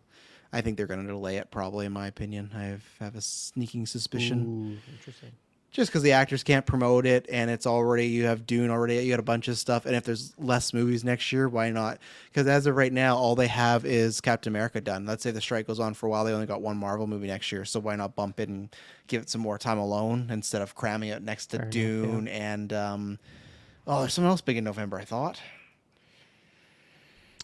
I think they're going to delay it. Probably, in my opinion, I have a sneaking suspicion. Ooh, interesting. Just because the actors can't promote it, and it's already, you have Dune already, you got a bunch of stuff, and if there's less movies next year, why not? Because as of right now, all they have is Captain America done. Let's say the strike goes on for a while, they only got one Marvel movie next year, so why not bump it and give it some more time alone instead of cramming it next to Fair enough, Dune and there's something else big in November, I thought.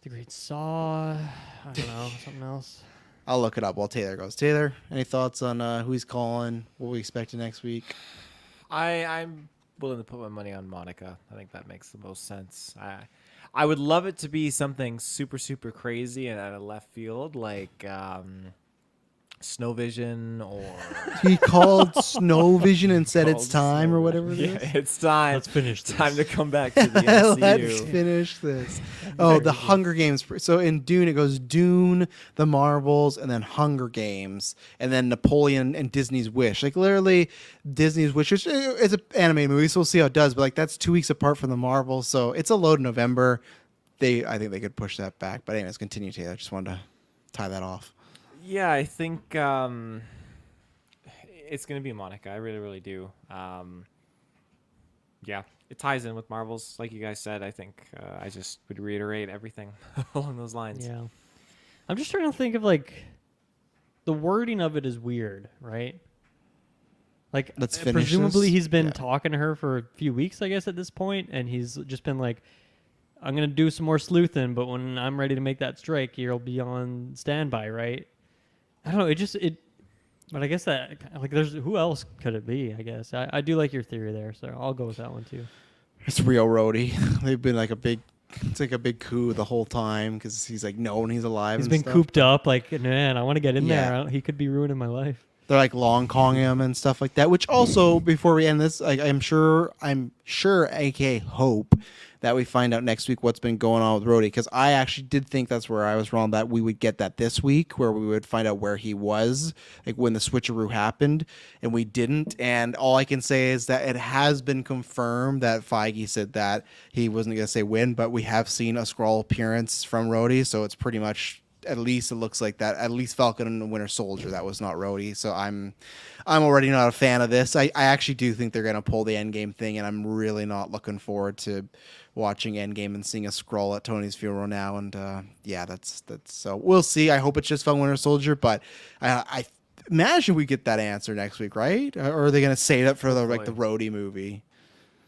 The Great Saw. I don't know, something else. I'll look it up while Taylor goes. Taylor, any thoughts on who he's calling, what we expecting next week? I'm willing to put my money on Monica. I think that makes the most sense. I would love it to be something super, super crazy and out of left field, like Snow Vision or He called Snow Vision and said it's Called time or Snow whatever it Vision. is. Yeah, it's time. Let's finish this. Time to come back to the Let's MCU. finish this. Oh, the Hunger Games. So in Dune, it goes Dune, the Marvels, and then Hunger Games, and then Napoleon and Disney's Wish. Like literally, Disney's Wish. It's an animated movie, so we'll see how it does. But like that's 2 weeks apart from the Marvels, so it's a load in November. I think they could push that back. But anyways, continue, Taylor. Just wanted to tie that off. Yeah, I think it's going to be Monica. I really, really do. Yeah, it ties in with Marvel's. Like you guys said, I think I just would reiterate everything along those lines. Yeah. I'm just trying to think of like the wording of it is weird, right? Like Let's finish presumably this. he's been Yeah. talking to her for a few weeks, I guess, at this point, and he's just been like, I'm gonna do some more sleuthing, but when I'm ready to make that strike, you'll be on standby, right? I don't know. But I guess that like there's who else could it be? I guess I do like your theory there, so I'll go with that one too. It's real Rhodey. They've been like it's like a big coup the whole time because he's like known he's alive. He's and been stuff. cooped up, like man, I want to get in Yeah. there. He could be ruining my life. They're like long Kong him and stuff like that. Which also, before we end this, I'm sure, aka hope, that we find out next week what's been going on with Rhodey. Because I actually did think that's where I was wrong, that we would get that this week, where we would find out where he was, like when the switcheroo happened, and we didn't. And all I can say is that it has been confirmed that Feige said that he wasn't going to say when, but we have seen a Skrull appearance from Rhodey, so it's pretty much. At least it looks like that. At least Falcon and the Winter Soldier, that was not Rhodey. So I'm already not a fan of this. I actually do think they're gonna pull the Endgame thing, and I'm really not looking forward to watching Endgame and seeing a Skrull at Tony's funeral now. And yeah, that's so we'll see. I hope it's just Falcon Winter Soldier, but I imagine we get that answer next week, right? Or are they gonna save it for the Rhodey movie?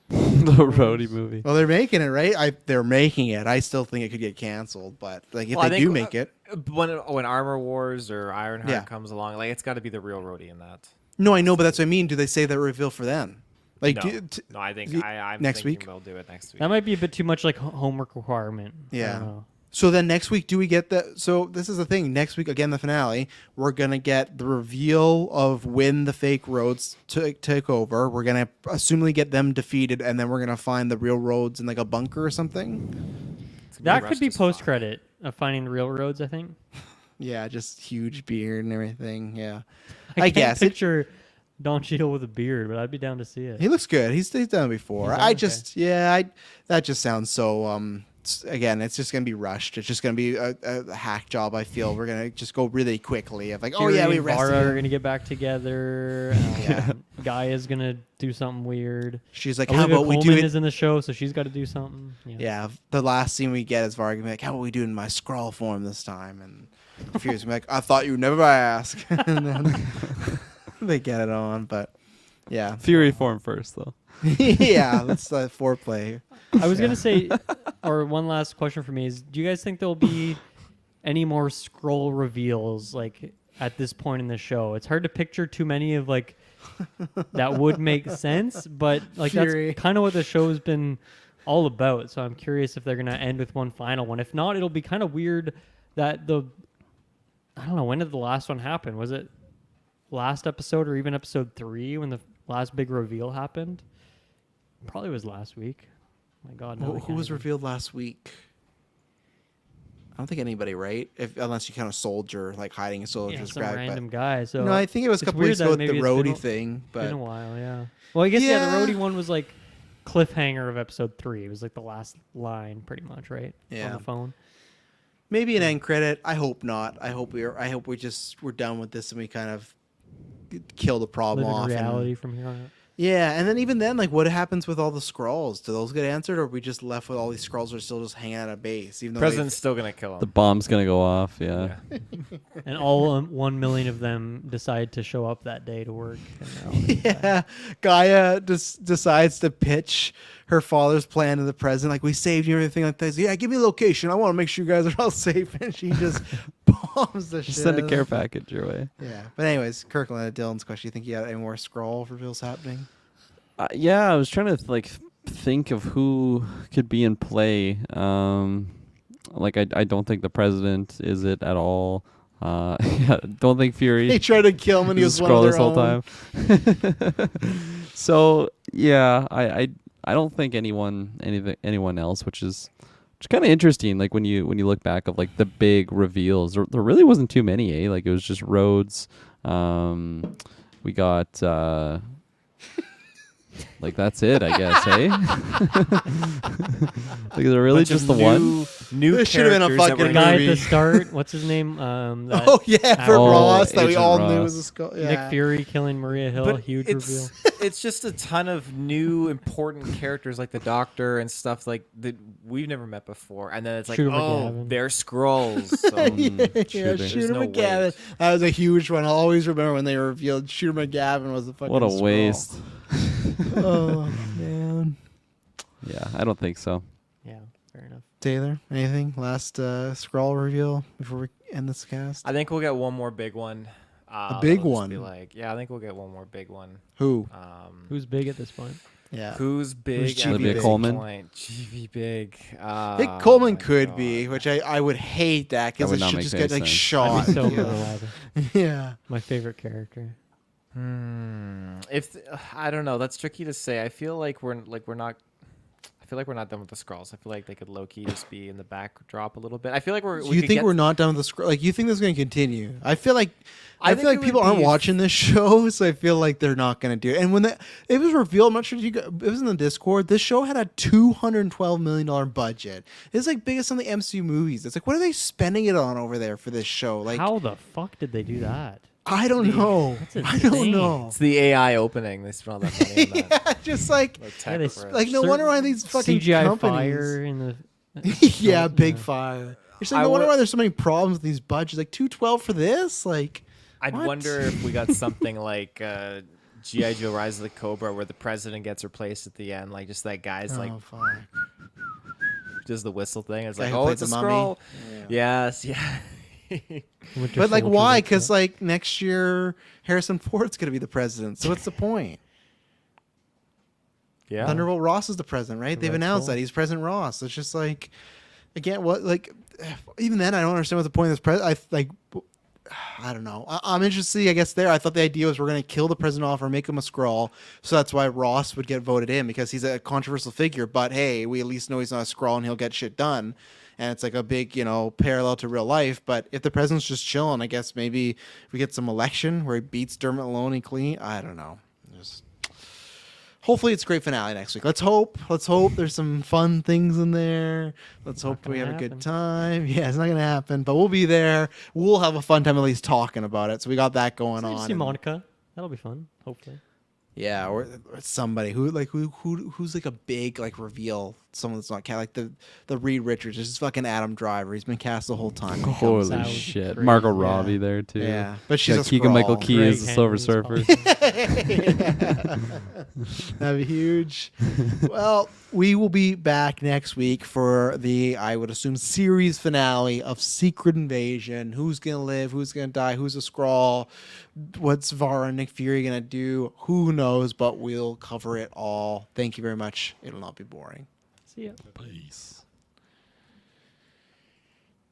the roadie movie. Well, they're making it, right? They're making it. I still think it could get canceled, but like if Well, I they think, do make it, when Armor Wars or Ironheart Yeah. comes along, like it's got to be the real roadie in that. no, I know, but that's what I mean. Do they say that reveal for then? Like, No, no, I think I'm next thinking week? they'll do it next week. That might be a bit too much like homework requirement. I Yeah. don't know. So then next week, do we get that? So this is the thing. Next week, again, the finale, we're going to get the reveal of when the fake roads take over. We're going to assumably get them defeated, and then we're going to find the real roads in like a bunker or something. It's gonna That rushed could be as fuck. post credit of finding the real roads. I think. Yeah, just huge beard and everything. Yeah. I I can't guess. picture Don Cheadle with a beard, but I'd be down to see it. He looks good. He's done it before. He's done I it, just, that just sounds so, again, it's just going to be rushed. It's just going to be a hack job, I feel. We're going to just go really quickly of like, oh, yeah, Fury we and rested Vara are her. gonna get back together. Gaia's gonna do something weird. She's like, how Olivia about we do Colman it? is in the show, so she's got to do something. Yeah, the last scene we get is Varg gonna be like, how about we do it in my scrawl form this time? And Fury's gonna be like, I thought you'd never ask. And then they get it on, but yeah. Fury form first, though. Yeah, that's foreplay. I was gonna say, or one last question for me is: do you guys think there'll be any more scroll reveals like at this point in the show? It's hard to picture too many of like that would make sense, but like Fury. that's kind of what the show's been all about. So I'm curious if they're gonna end with one final one. If not, it'll be kind of weird that I don't know, when did the last one happen? Was it last episode or even episode 3 when the last big reveal happened? Probably was last week. My God, no, I Who can't was even- revealed last week? I don't think anybody, right? Unless you count a soldier, like hiding a soldier's Yeah, some grab. random guy. So No, I think it was a it's couple weird weeks ago that with the maybe it's been roadie thing. been a But while, yeah. Well, I guess the Yeah. roadie one was like cliffhanger of episode 3. It was like the last line, pretty much, right? Yeah. On the phone. maybe an end credit. I hope not. I hope we're done with this and we kind of kill the problem Live in off. reality And, from here on out. yeah, and then even then, like, what happens with all the scrolls? Do those get answered, or are we just left with all these scrolls that are still just hanging out of base? Even though President's still gonna kill him. The bomb's gonna go off. Yeah. And all 1 million of them decide to show up that day to work. And they're all gonna die. yeah, Gaia just decides to pitch her father's plan to the president. Like, we saved you and everything like this. Yeah, give me a location. I want to make sure you guys are all safe. And she just bombs the shit. Just send a out of care them. package your way. Yeah, but anyways, Kirkland, Dylan's question. You think you got any more scroll reveals happening? Yeah, I was trying to think of who could be in play. Like I don't think the president is it at all. Yeah, don't think Fury. They tried to kill him and he is was a one of scroll their this whole own. time. So yeah, I don't think anyone else, which is kind of interesting. Like when you look back of like the big reveals, there really wasn't too many. Like it was just Rhodes. We got. Like that's it, I guess. Hey, like is it really Bunch of just the one? New This should've been a characters that fucking were The guy at movie. the start, what's his name? That Oh yeah, for Oh, Ross that we Agent all knew Ross. was a skull. Yeah. Nick Fury killing Maria Hill, But huge reveal. it's just a ton of new important characters like the Doctor and stuff like that we've never met before, and then it's like, Shooter oh, McGavin. they're scrolls. So yeah, Shooter. Shooter no McGavin. way. That was a huge one. I'll always remember when they revealed Shooter McGavin was the fucking. What a Skrull. waste. Oh man. Yeah, I don't think so. Yeah, fair enough. Taylor, anything? Last scroll reveal before we end this cast? I think we'll get one more big one. big that'll just one? Be like, yeah, I think we'll get one more big one. Who? Who's big at this point? Yeah. Who's big? Who's at GV Olivia this Colman? point? GV big. I think Coleman my could God. be, which I would hate that That because would it not should make just any get like sense. shot. I'd be so yeah. overlapping. Yeah. My favorite character. If I don't know, that's tricky to say. I feel like we're not. I feel like we're not done with the scrolls. I feel like they could low key just be in the backdrop a little bit. I feel like Do you think we're not done with the scroll? Like, you think this is going to continue? I feel like I think it people would aren't be- watching this show, so I feel like they're not going to do it. And when it was revealed, I'm not sure if you it was in the Discord. This show had a $212 million budget. It's like biggest on the MCU movies. It's like, what are they spending it on over there for this show? Like, How the fuck did they do that? I don't know. That's I don't insane. know. It's the AI opening. They spent all that money on that. Yeah, just like, The tech Yeah, they for it. like no wonder why these fucking CGI companies. fire in the. Yeah, big Yeah. fire. You're saying I no wonder would- why there's so many problems with these budgets. Like 212 for this, like. I'd What? wonder if we got something like G.I. Joe Rise of the Cobra where the president gets replaced at the end. Like, just that guy's like, Oh, fuck. does the whistle thing. It's Guy like, who oh, played it's a the mummy. scroll. Yeah. Yes, yeah. Winter But like, Soldier why? looks Because up. like next year, Harrison Ford's gonna be the president. So what's the point? Yeah. Thunderbolt Ross is the president, right? They've Red announced Skull. that he's President Ross. It's just like, again, what like, even then, I don't understand what the point of this president. I don't know. I'm interested to see, I guess, there. I thought the idea was we're going to kill the president off or make him a Skrull. So that's why Ross would get voted in because he's a controversial figure. But hey, we at least know he's not a Skrull and he'll get shit done. And it's like a big, parallel to real life. But if the president's just chilling, I guess maybe we get some election where he beats Dermot Mulroney clean. I don't know. Just hopefully it's a great finale next week. Let's hope. Let's hope there's some fun things in there. Let's hope we have gonna a good happen. time. Yeah, it's not gonna happen, but we'll be there. We'll have a fun time at least talking about it. So we got that going So you on. see and- Monica. That'll be fun. Hopefully. yeah, or somebody who's like a big like reveal. Someone that's not like the Reed Richards. It's just fucking Adam Driver. He's been cast the whole time. He comes Holy in. That would be shit. crazy. Margot Yeah. Robbie there too. Yeah, but she's Got a Keegan Michael Skrull. Key Greg as the Silver Henry's Surfer. That'd be huge. Well, we will be back next week for the, I would assume, series finale of Secret Invasion. Who's gonna live? Who's gonna die? Who's a Skrull? What's Vara and Nick Fury gonna do? Who knows? But we'll cover it all. Thank you very much. It'll not be boring. See ya. Peace.